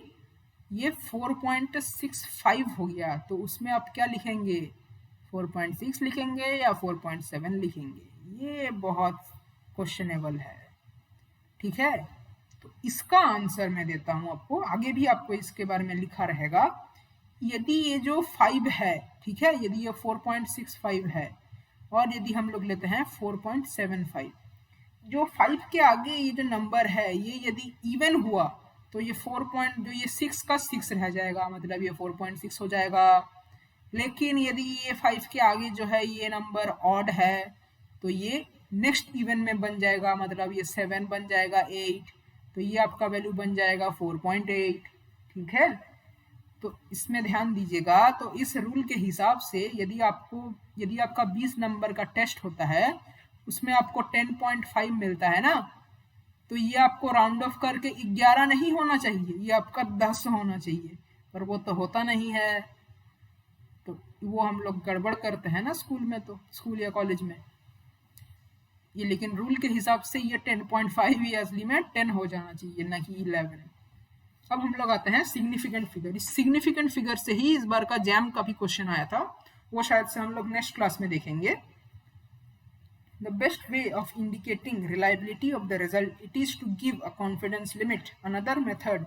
ये 4.65 हो गया तो उसमें आप क्या लिखेंगे, 4.6 लिखेंगे या 4.7 लिखेंगे, ये बहुत क्वेश्चनेबल है। ठीक है, तो इसका आंसर मैं देता हूं आपको, आगे भी आपको इसके बारे में लिखा रहेगा। यदि ये जो 5 है, ठीक है, यदि ये 4.65 है और यदि हम लोग लेते हैं 4.75, जो 5 के आगे ये जो नंबर है ये यदि इवन हुआ तो ये 6 का 6 रह जाएगा, मतलब ये 4.6 हो जाएगा। लेकिन यदि ये 5 के आगे जो है ये नंबर ऑड है तो ये नेक्स्ट इवन में बन जाएगा, मतलब ये 7 बन जाएगा, 8, तो ये आपका वैल्यू बन जाएगा 4.8। ठीक है, तो इसमें ध्यान दीजिएगा। तो इस रूल के हिसाब से यदि आपका 20 नंबर का टेस्ट होता है उसमें आपको 10.5 मिलता है ना, तो ये आपको राउंड ऑफ करके 11 नहीं होना चाहिए, ये आपका 10 होना चाहिए, पर वो तो होता नहीं है। तो वो हम लोग गड़बड़ करते हैं ना स्कूल में, तो स्कूल या कॉलेज में ये, लेकिन रूल के हिसाब से ये 10.5 ही असली में 10 हो जाना चाहिए, ना कि 11। अब हम लोग आते हैं सिग्निफिकेंट फिगर। इस सिग्निफिकेंट फिगर से ही इस बार का जैम का भी क्वेश्चन आया था, वो शायद से हम लोग नेक्स्ट क्लास में देखेंगे। The best way of indicating reliability of the result it is to give a confidence limit. Another method,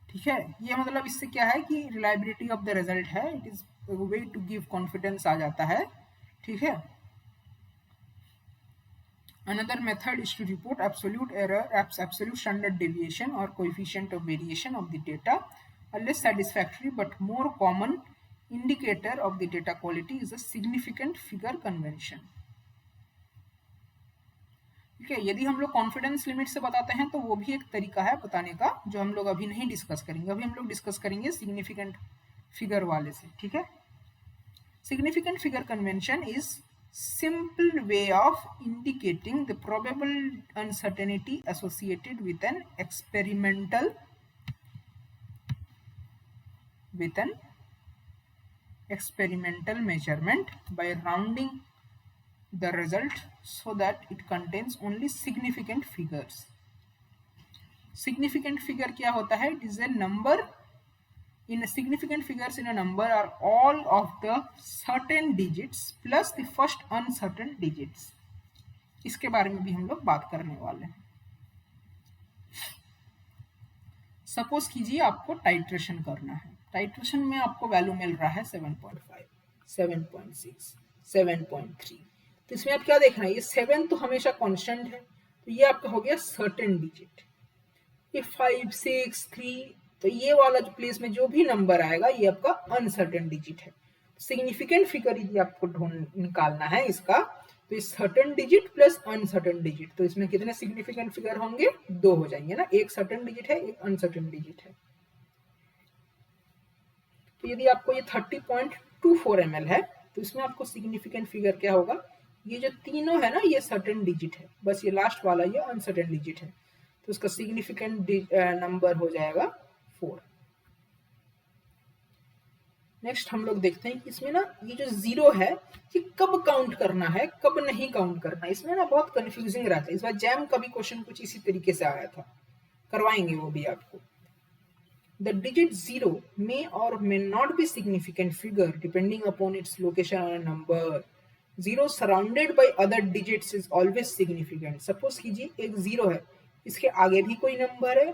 ठीक है, ये मतलब इससे क्या है कि reliability of the result है, it is a way to give confidence आ जाता है। ठीक है, another method is to report absolute error, absolute standard deviation or coefficient of variation of the data. A less satisfactory but more common indicator of the data quality is a significant figure convention. ठीक है, यदि हम लोग confidence limit से बताते हैं तो वो भी एक तरीका है बताने का, जो हम लोग अभी नहीं डिस्कस करेंगे। अभी हम लोग डिस्कस करेंगे सिग्निफिकेंट फिगर वाले से। ठीक है, significant figure convention is simple way of indicating the probable uncertainty associated with an experimental measurement by rounding the result so that it contains only significant figures. Significant figure क्या होता है? It is a number. In a significant figures in a number are all of the certain digits plus the first uncertain digits. इसके बारे में भी हम लोग बात करने वाले हैं। सपोज कीजिए आपको टाइट्रेशन करना है, टाइट्रेशन में आपको वैल्यू मिल रहा है 7.5, 7.6, 7.3, तो इसमें आप क्या देखना है, ये 7 तो हमेशा कांस्टेंट है, तो ये आपका हो गया सर्टेन डिजिट। ये 5, 6, 3, तो ये वाला जो प्लेस में जो भी नंबर आएगा ये आपका अनसर्टेन डिजिट है। सिग्निफिकेंट फिगर यदि आपको निकालना है इसका, तो इस certain digit plus uncertain digit, तो इसमें कितने सिग्निफिकेंट फिगर होंगे? 2 हो जाएंगे ना, एक सर्टेन डिजिट है, एक अनसर्टेन डिजिट है। तो यदि आपको ये 30.24 ml है तो इसमें आपको सिग्निफिकेंट फिगर क्या होगा? ये जो तीनों है ना ये सर्टेन डिजिट है, बस ये लास्ट वाला ये अनसर्टेन डिजिट है, तो उसका सिग्निफिकेंट नंबर हो जाएगा 4। नेक्स्ट हम लोग देखते हैं कि इसमें ना ये जो 0 है ये कब काउंट करना है, कब नहीं काउंट करना है, इसमें ना बहुत कंफ्यूजिंग रहता है। इस बार जैम का भी क्वेश्चन कुछ इसी तरीके से आया था, करवाएंगे वो भी आपको। The digit 0 may or may not be significant figure depending upon its location on a number. 0 surrounded by other digits is always significant. Suppose कीजिए एक 0 है, इसके आगे भी कोई नंबर है,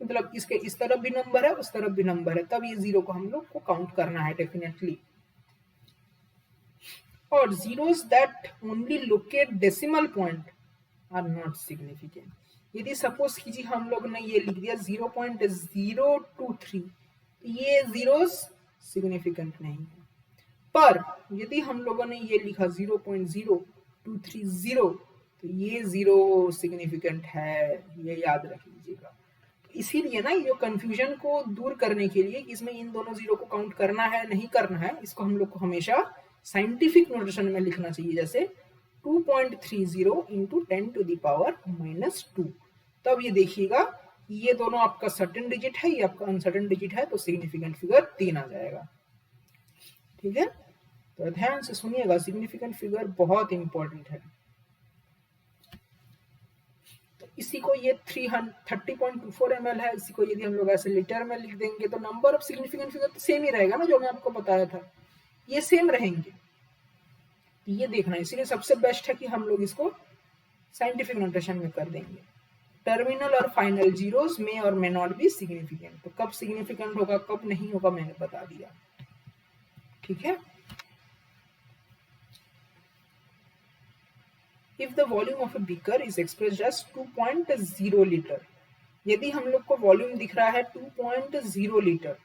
मतलब इसके इस तरफ भी नंबर है, उस तरफ भी नंबर है, तब ये 0 को हम लोग को काउंट करना है डेफिनेटली। और zeros that only locate decimal point are not significant. यदि सपोज कीजिए हम लोग ने ये लिख दिया 0.023, ये जीरोस सिग्निफिकेंट नहीं है, पर यदि हम लोगों ने ये लिखा 0.0230 तो ये 0 सिग्निफिकेंट है, ये याद रख लीजिएगा। इसीलिए ना ये कंफ्यूजन को दूर करने के लिए कि इसमें इन दोनों 0 को काउंट करना है नहीं करना है, इसको हम लोग को हमेशा साइंटिफिक नोटेशन में लिखना चाहिए, जैसे 2.30 इंटू 10⁻⁻²। तब ये देखिएगा ये दोनों आपका सर्टेन डिजिट है, ये आपका अनसर्टेन डिजिट है, तो सिग्निफिकेंट फिगर 3 आ जाएगा। ठीक है, तो ध्यान से सुनिएगा, सिग्निफिकेंट फिगर बहुत इंपॉर्टेंट है। तो इसी को ये 30.24 ml है, इसी को यदि हम लोग ऐसे लीटर में लिख देंगे तो नंबर ऑफ सिग्निफिकेंट फिगर तो सेम ही रहेगा ना, जो मैं आपको बताया था, ये सेम रहेंगे। ये देखना, इसीलिए सबसे बेस्ट है कि हम लोग इसको साइंटिफिक नोटेशन में कर देंगे। टर्मिनल और फाइनल जीरोस में और मे नॉट बी सिग्निफिकेंट, तो कब सिग्निफिकेंट होगा कब नहीं होगा मैंने बता दिया। ठीक है, if the volume of a beaker is expressed as 2.0 litre, यदि हम लोग को वॉल्यूम दिख रहा है 2.0 लीटर,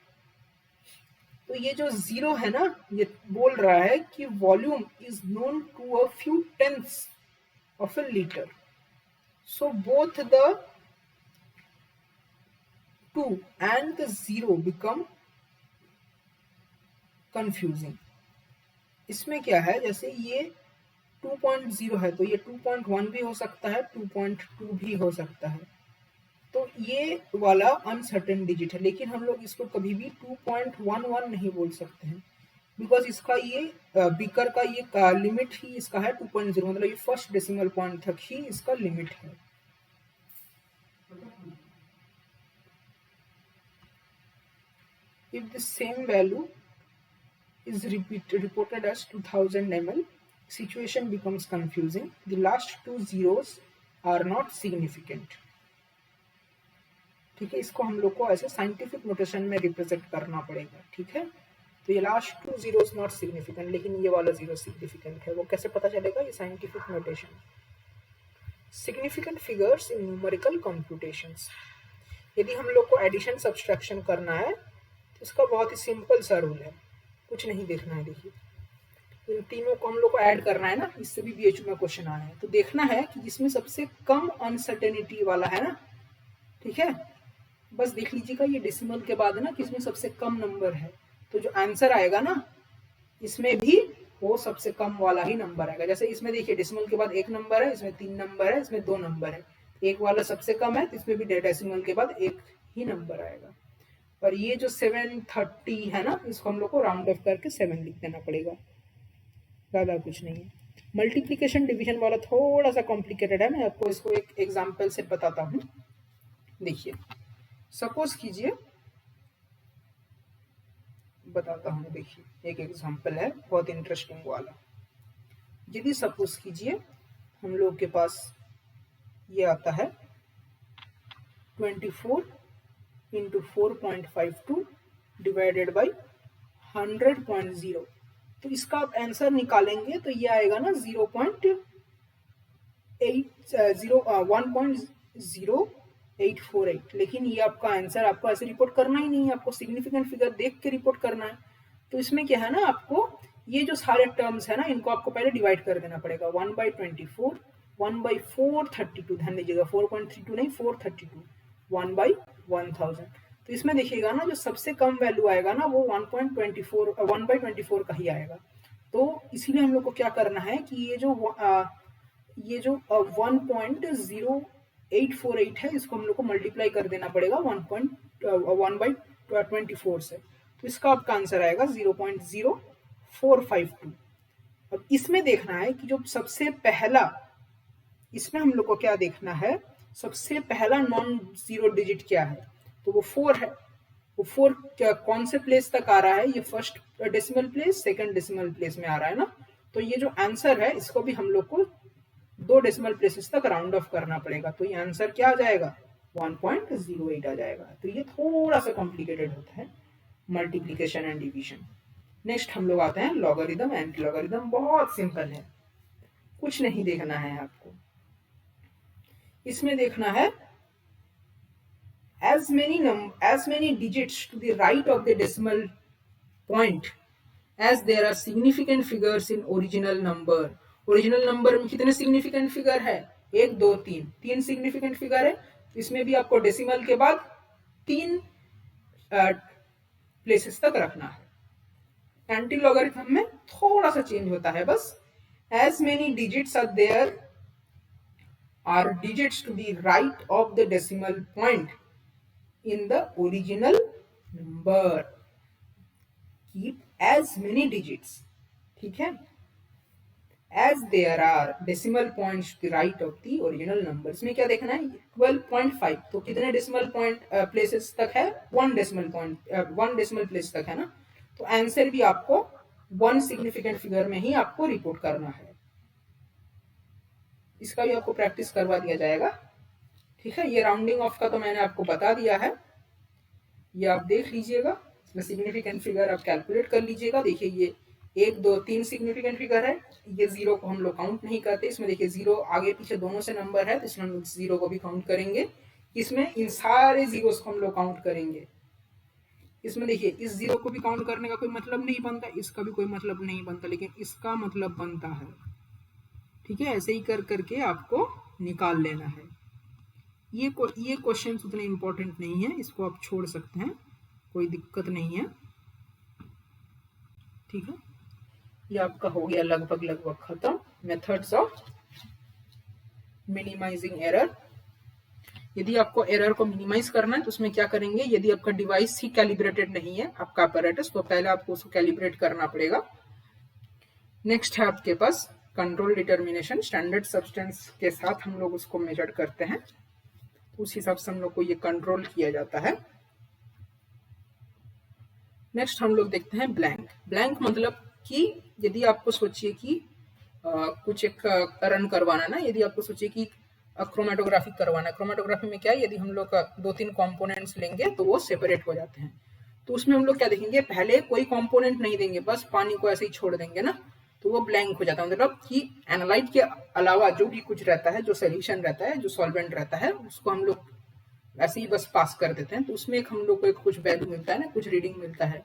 तो ये जो जीरो है ना, ये बोल रहा है कि volume is known to a few tenths of a litre, so both the 2 and the 0 become confusing। इसमें क्या है, जैसे ये 2.0 है तो ये 2.1 भी हो सकता है, 2.2 भी हो सकता है, तो ये वाला अनसर्टेन डिजिट है, लेकिन हम लोग इसको कभी भी 2.11 नहीं बोल सकते हैं, बिकॉज इसका ये बीकर का ये लिमिट ही इसका है 2.0, मतलब ये फर्स्ट डेसिमल पॉइंट तक ही इसका लिमिट है। If the same value is reported as 2000 ml, situation becomes confusing. The last two zeros are not significant। ठीक है, इसको हम लोग को ऐसे साइंटिफिक नोटेशन में रिप्रेजेंट करना पड़ेगा। ठीक है, तो ये लास्ट 2 zeros नॉट सिग्निफिकेंट, लेकिन ये वाला 0 सिग्निफिकेंट है। वो कैसे पता चलेगा, ये scientific notation. Significant figures in numerical computations, यदि हम लोग को एडिशन सब्सट्रैक्शन करना है तो इसका बहुत ही सिंपल सा रूल है, कुछ नहीं देखना है। देखिए, इन तीनों को हम लोग को ऐड करना है ना, इससे भी बीएचयू में क्वेश्चन आया है, तो देखना है कि जिसमें सबसे कम अनसर्टेनिटी वाला है ना, ठीक है, बस देख लीजिएगा ये डेसिमल के बाद है ना किसमें सबसे कम नंबर है, तो जो आंसर आएगा ना इसमें भी वो सबसे कम वाला ही नंबर आएगा। जैसे इसमें देखिए डेसिमल के बाद 1 नंबर है, इसमें 3 नंबर है, इसमें 2 नंबर है, एक वाला सबसे कम है तो इसमें भी डेसिमल के बाद 1 ही नंबर आएगा। और ये जो 730 है ना, इसको हम लोग को राउंड ऑफ करके 7 लिख देना पड़ेगा, ज़्यादा कुछ नहीं है। मल्टीप्लिकेशन डिवीजन वाला थोड़ा सा कॉम्प्लिकेटेड है, मैं आपको इसको एक एग्जांपल से बताता हूँ। देखिए, सपोज कीजिए, बताता हूँ, देखिए एक एग्जांपल है बहुत इंटरेस्टिंग वाला। यदि सपोज कीजिए हम लोग के पास ये आता है 24 इंटू 4.52 डिवाइडेड बाई 100.0, तो इसका आप आंसर निकालेंगे तो ये आएगा ना 1.0848, लेकिन ये आपका आंसर आपको ऐसे रिपोर्ट करना ही नहीं है, आपको सिग्निफिकेंट फिगर देख के रिपोर्ट करना है। तो इसमें क्या है ना, आपको ये जो सारे टर्म्स है ना इनको आपको पहले डिवाइड कर देना पड़ेगा। 1/24, 1/432, ध्यान दीजिएगा 4.32 नहीं 432, 1/1000। तो इसमें देखिएगा ना जो सबसे कम वैल्यू आएगा ना वो 1/24 का ही आएगा। तो इसीलिए हम लोग को क्या करना है कि ये जो 1.0848 है इसको हम लोग को मल्टीप्लाई कर देना पड़ेगा 1/24 से, तो इसका आपका आंसर आएगा 0.0452। अब इसमें देखना है कि जो सबसे पहला, इसमें हम लोग को क्या देखना है, सबसे पहला नॉन जीरो डिजिट क्या है, तो वो 4 है। वो 4 कौन से प्लेस तक आ रहा है, ये first decimal place, second decimal place में आ रहा है ना, तो ये जो आंसर है इसको भी हम लोग को 2 डेसिमल प्लेसेस तक राउंड ऑफ करना पड़ेगा, तो ये आंसर क्या आ जाएगा 1.08 आ जाएगा। तो ये थोड़ा सा कॉम्प्लिकेटेड होता है मल्टीप्लीकेशन एंड डिवीजन। नेक्स्ट हम लोग आते हैं लॉगरिदम एंड लॉगरिदम, बहुत सिंपल है, कुछ नहीं देखना है आपको। इसमें देखना है as many digits to the right of the decimal point as there are significant figures in original number। Original number में कितने सिग्निफिकेंट फिगर है, 1 2 3, 3 सिग्निफिकेंट फिगर है, इसमें भी आपको डेसिमल के बाद 3 प्लेसेस तक रखना है। एंटी लॉगरिथम में थोड़ा सा चेंज होता है बस, as many digits are there are digits to the right of the decimal point in the original number. Keep as many digits, ठीक है, as there are decimal points to the right of the original number. इसमें क्या देखना है, 12.5 तो कितने decimal point places तक है, 1 decimal point 1 decimal place तक है ना, तो आंसर भी आपको 1 सिग्निफिकेंट फिगर में ही आपको रिपोर्ट करना है। इसका भी आपको प्रैक्टिस करवा दिया जाएगा, ठीक है। ये राउंडिंग ऑफ का तो मैंने आपको बता दिया है, ये आप देख लीजिएगा। इसमें सिग्निफिकेंट फिगर आप कैलकुलेट कर लीजिएगा। देखिए ये 1 2 3 सिग्निफिकेंट फिगर है, ये 0 को हम लोग काउंट नहीं करते। इसमें देखिए 0 आगे पीछे दोनों से नंबर है, तो इसमें हम लोग 0 को भी काउंट करेंगे। इसमें इन सारे जीरोस को हम लोग काउंट करेंगे। इसमें देखिए इस 0 को भी काउंट करने का कोई मतलब नहीं बनता, इसका भी कोई मतलब नहीं बनता, लेकिन इसका मतलब बनता है, ठीक है। ऐसे ही कर करके आपको निकाल लेना है। ये क्वेश्चन उतने इंपॉर्टेंट नहीं है, इसको आप छोड़ सकते हैं, कोई दिक्कत नहीं है, ठीक है। ये आपका हो गया लगभग खत्म, मेथड्स ऑफ मिनिमाइजिंग एरर। यदि आपको एरर को मिनिमाइज करना है तो उसमें क्या करेंगे, यदि आपका डिवाइस ही कैलिब्रेटेड नहीं है, आपका अपैरेटस, तो पहले आपको उसको कैलिब्रेट करना पड़ेगा। नेक्स्ट है आपके पास कंट्रोल डिटर्मिनेशन। स्टैंडर्ड सब्सटेंस के साथ हम लोग उसको मेजर करते हैं, तो उस हिसाब से हम लोग को ये कंट्रोल किया जाता है। नेक्स्ट हम लोग देखते हैं ब्लैंक। ब्लैंक मतलब कि यदि आपको सोचिए कि कुछ एक रन करवाना ना, यदि आपको सोचिए कि क्रोमेटोग्राफी करवाना है। क्रोमेटोग्राफी में क्या है, यदि हम लोग 2-3 कंपोनेंट्स लेंगे तो वो सेपरेट हो जाते हैं, तो उसमें हम लोग क्या देखेंगे, पहले कोई कंपोनेंट नहीं देंगे, बस पानी को ऐसे ही छोड़ देंगे ना, तो वो ब्लैंक हो जाता है। मतलब कि एनालाइट के अलावा जो भी कुछ रहता है, जो सोल्यूशन रहता है, जो सॉल्वेंट रहता है, उसको हम लोग ऐसे ही बस पास कर देते हैं, तो उसमें एक हम लोग को एक कुछ वैल्यू मिलता है ना, कुछ रीडिंग मिलता है।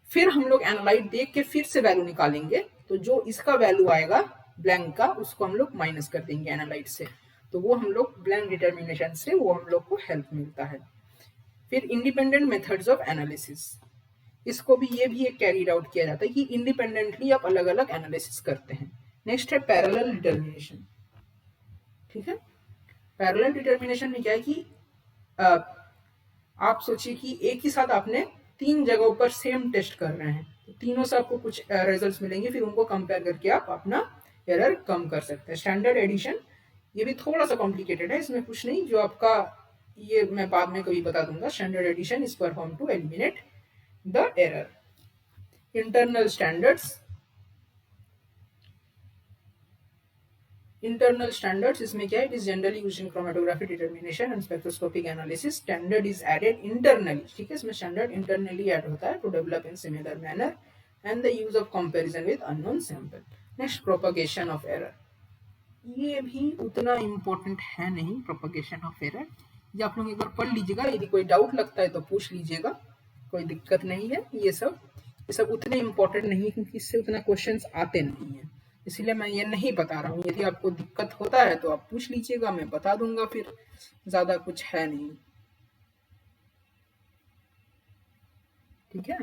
फिर हम लोग एनालाइट देख के फिर से वैल्यू निकालेंगे, तो जो इसका वैल्यू आएगा ब्लैंक का, उसको हम लोग माइनस कर देंगे एनालाइट से, तो वो हम लोग ब्लैंक डिटर्मिनेशन से वो हम लोग को हेल्प मिलता है। फिर इंडिपेंडेंट मेथड्स ऑफ एनालिसिस, इसको भी ये भी एक कैरीड आउट किया जाता है कि इंडिपेंडेंटली आप अलग अलग एनालिसिस करते हैं। नेक्स्ट है पैरेलल डिटर्मिनेशन, ठीक है। पैरेलल डिटर्मिनेशन में क्या है कि आप सोचिए कि एक ही साथ आपने 3 जगहों पर सेम टेस्ट कर रहे हैं, तो तीनों से आपको कुछ रिजल्ट्स मिलेंगे, फिर उनको कंपेयर करके आप अपना एरर कम कर सकते हैं। स्टैंडर्ड एडिशन, ये भी थोड़ा सा कॉम्प्लिकेटेड है, इसमें कुछ नहीं, जो आपका ये मैं बाद में कभी बता दूंगा। Standard addition is perform to eliminate the error. Internal standards, internal standards इसमें क्या है, it is generally used in chromatography determination and spectroscopic analysis. Standard is added internally, ठीक है, इसमें स्टैंडर्ड इंटरनली ऐड होता है to develop in similar manner and the use of comparison with unknown sample. Next propagation of error, ये भी उतना important है नहीं, प्रोपगेशन ऑफ एरर, ये आप लोग एक बार पढ़ लीजिएगा, यदि कोई डाउट लगता है तो पूछ लीजिएगा, कोई दिक्कत नहीं है। ये सब उतने इम्पोर्टेंट नहीं है, क्योंकि इससे उतना क्वेश्चंस आते नहीं है, इसलिए मैं ये नहीं बता रहा हूँ। यदि आपको दिक्कत होता है तो आप पूछ लीजिएगा, मैं बता दूंगा, फिर ज्यादा कुछ है नहीं, ठीक है,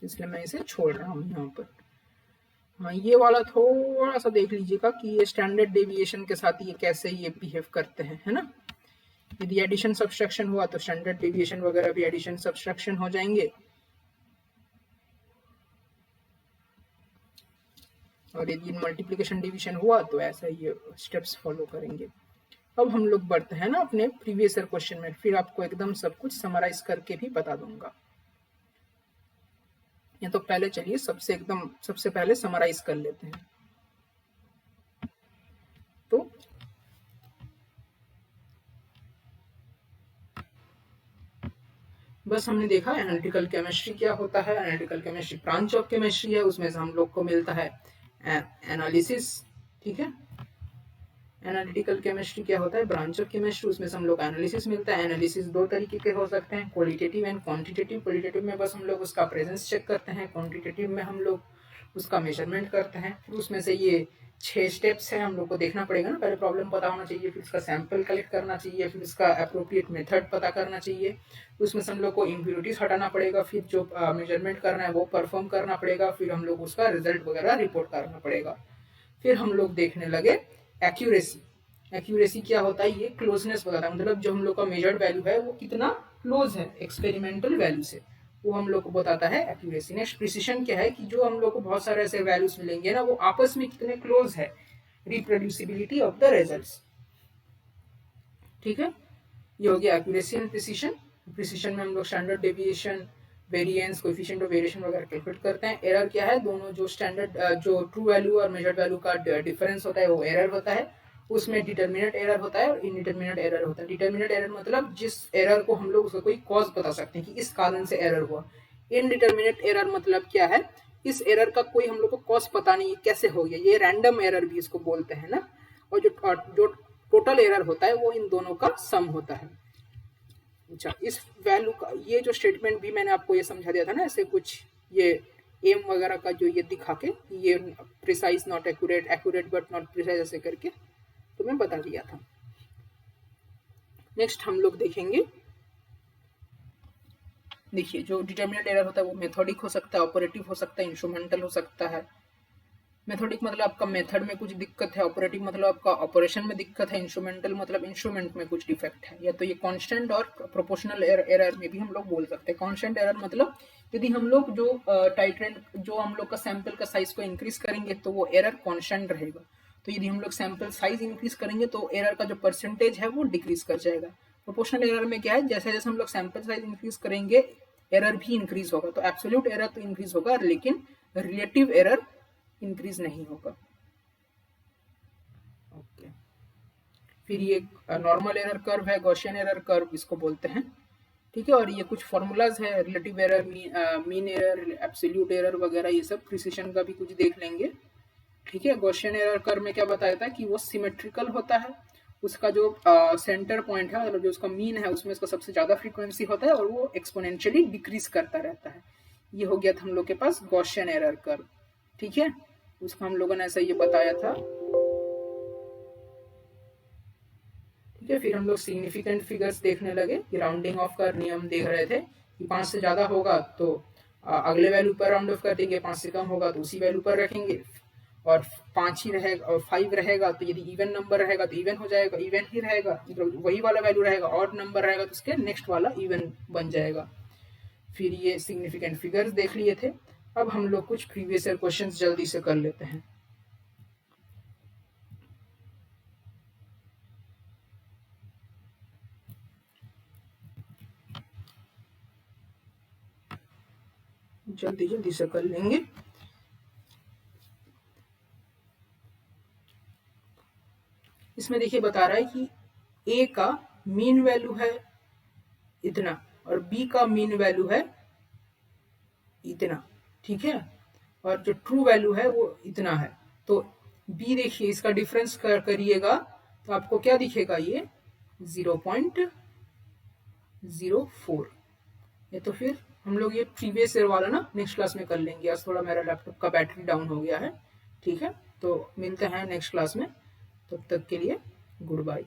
इसलिए मैं इसे छोड़ रहा हूँ यहाँ पर। हाँ, ये वाला थोड़ा सा देख लीजिएगा कि ये स्टैंडर्ड डेविएशन के साथ ये कैसे ये बिहेव करते हैं, है ना। यदि एडिशन सब्सट्रैक्शन हुआ तो स्टैंडर्ड डेविएशन वगैरह भी एडिशन सब्सट्रैक्शन हो जाएंगे, और यदि मल्टीप्लिकेशन डिवीजन हुआ तो ऐसा ये स्टेप्स फॉलो करेंगे। अब हम लोग बढ़ते हैं ना अपने प्रीवियस ईयर क्वेश्चन में, फिर आपको एकदम सब कुछ समराइज करके भी बता दूंगा। ये तो पहले चलिए सबसे पहले समराइज कर लेते हैं। तो बस हमने देखा एनालिटिकल केमिस्ट्री क्या होता है। Analytical chemistry branch of chemistry है, उसमें से हम लोग को मिलता है एनालिसिस, ठीक है। एनालिटिकल केमिस्ट्री क्या होता है, ब्रांच ऑफ केमिस्ट्री, उसमें से हम लोग एनालिसिस मिलता है। एनालिसिस 2 तरीके के हो सकते हैं, क्वालिटेटिव एंड क्वांटिटेटिव। क्वालिटेटिव में बस हम लोग उसका प्रेजेंस चेक करते हैं, क्वांटिटेटिव में हम लोग उसका मेजरमेंट करते हैं। फिर उसमें से ये 6 स्टेप्स हैं, हम लोग को देखना पड़ेगा ना, पहले प्रॉब्लम पता होना चाहिए, फिर उसका सैंपल कलेक्ट करना चाहिए, फिर उसका अप्रोप्रिएट मेथड पता करना चाहिए, उसमें से हम लोग को इम्प्योरिटीज हटाना पड़ेगा, फिर जो मेजरमेंट करना है वो परफॉर्म करना पड़ेगा, फिर हम लोग उसका रिजल्ट वगैरह रिपोर्ट करना पड़ेगा। फिर हम लोग देखने लगे एक्यूरेसी। एक्यूरेसी क्या होता है, ये क्लोजनेस बताता है, मतलब जो हम लोग का मेजर्ड वैल्यू है वो कितना क्लोज है एक्सपेरिमेंटल वैल्यू से, वो हम लोग को बताता है एक्यूरेसी। नेक्स्ट प्रिसिशन क्या है कि जो हम लोग को बहुत सारे ऐसे वैल्यूज मिलेंगे ना, वो आपस में कितने क्लोज है, रिप्रोड्यूसिबिलिटी ऑफ द रिजल्ट्स। ठीक है, ये हो गया एक्यूरेसी एंड प्रिसिशन। प्रिसिशन में हम लोग standard deviation, variance, coefficient of variation वगैरह कैलकुलेट करते हैं। एरर क्या है, दोनों जो स्टैंडर्ड जो ट्रू वैल्यू और मेजर्ड वैल्यू का डिफरेंस होता है वो एरर होता है। उसमें डिटर्मिनेंट एरर होता है और इनडिटर्मिनेंट एरर होता है। डिटर्मिनेंट एरर मतलब जिस एरर को हम लोग उसका कोई कॉज बता सकते हैं कि इस कारण से एरर हुआ। इनडिटर्मिनेंट एरर मतलब क्या है, इस एरर का कोई हम लोग को कॉज पता नहीं कैसे हो गया, ये रैंडम एरर भी इसको बोलते हैं ना। और जो टोटल एरर होता है वो इन दोनों का सम होता है। अच्छा, इस वैल्यू का ये जो स्टेटमेंट भी मैंने आपको ये समझा दिया था ना, ऐसे कुछ ये एम वगैरह का जो ये दिखा के, ये precise not accurate, accurate but not precise ऐसे करके तो मैं बता दिया था। नेक्स्ट हम लोग देखेंगे, देखिए जो डिटर्मिनेंट एरर होता है वो मेथोडिक हो सकता है, ऑपरेटिव हो सकता है, इंस्ट्रूमेंटल हो सकता है। मेथोडिक मतलब आपका मेथड में कुछ दिक्कत है, ऑपरेटिव मतलब आपका ऑपरेशन में दिक्कत है, इंस्ट्रूमेंटल मतलब इंस्ट्रूमेंट में कुछ डिफेक्ट है। या तो ये कांस्टेंट और प्रोपोर्शनल एरर में भी हम लोग बोल सकते हैं। कांस्टेंट एरर मतलब यदि हम लोग जो टाइट्रेंट जो हम लोग का सैंपल का साइज को इंक्रीज करेंगे तो वो एरर कांस्टेंट रहेगा। तो यदि हम लोग सैंपल साइज इंक्रीज करेंगे तो एरर का जो परसेंटेज है वो डिक्रीज कर जाएगा। प्रोपोर्शनल एरर में क्या है, जैसे जैसे हम लोग सैंपल साइज इंक्रीज करेंगे एरर भी इंक्रीज होगा। तो एब्सोल्यूट एरर तो इंक्रीज होगा लेकिन रिलेटिव एरर इंक्रीज नहीं होगा। ओके, फिर ये नॉर्मल एरर कर्व है, गॉसियन एरर कर्व इसको बोलते हैं। ठीक है, और ये कुछ फॉर्मूलाज है, relative error, mean error, absolute error वगैरह, ये सब प्रिसिशन का भी कुछ देख लेंगे। ठीक है, गॉसियन एरर कर्व में क्या बताया था कि वो सिमेट्रिकल होता है, उसका जो सेंटर पॉइंट है मतलब जो उसका मीन है उसमें इसका सबसे ज्यादा फ्रीक्वेंसी होता है और वो एक्सपोनेंशियली डिक्रीज करता रहता है। ये हो गया था हम लोग के पास गॉसियन एरर कर्व। ठीक है, उसको हम लोगों ने ऐसा ये बताया था। ठीक है, फिर हम लोग सिग्निफिकेंट फिगर्स देखने लगे कि राउंडिंग ऑफ का नियम देख रहे थे कि 5 से ज्यादा होगा तो अगले वैल्यू पर राउंड ऑफ कर देंगे, 5 से कम होगा तो उसी वैल्यू पर रखेंगे, और 5 ही रहेगा और 5 रहेगा तो यदि इवन नंबर रहेगा तो इवन हो जाएगा, इवन ही रहेगा मतलब वही वाला वैल्यू रहेगा, ऑड नंबर रहेगा तो उसके नेक्स्ट वाला इवन बन जाएगा। फिर ये सिग्निफिकेंट फिगर्स देख लिए थे। अब हम लोग कुछ प्रीवियस ईयर क्वेश्चंस जल्दी से कर लेते हैं। जल्दी जल्दी से कर लेंगे। इसमें देखिए बता रहा है कि ए का मीन वैल्यू है इतना और बी का मीन वैल्यू है इतना। ठीक है, और जो ट्रू वैल्यू है वो इतना है। तो बी देखिए इसका डिफरेंस करिएगा तो आपको क्या दिखेगा, ये 0.04। ये तो फिर हम लोग ये प्रीवियस ईयर वाला ना नेक्स्ट क्लास में कर लेंगे, आज थोड़ा मेरा लैपटॉप का बैटरी डाउन हो गया है। ठीक है, तो मिलते हैं नेक्स्ट क्लास में, तब तक के लिए गुड बाय।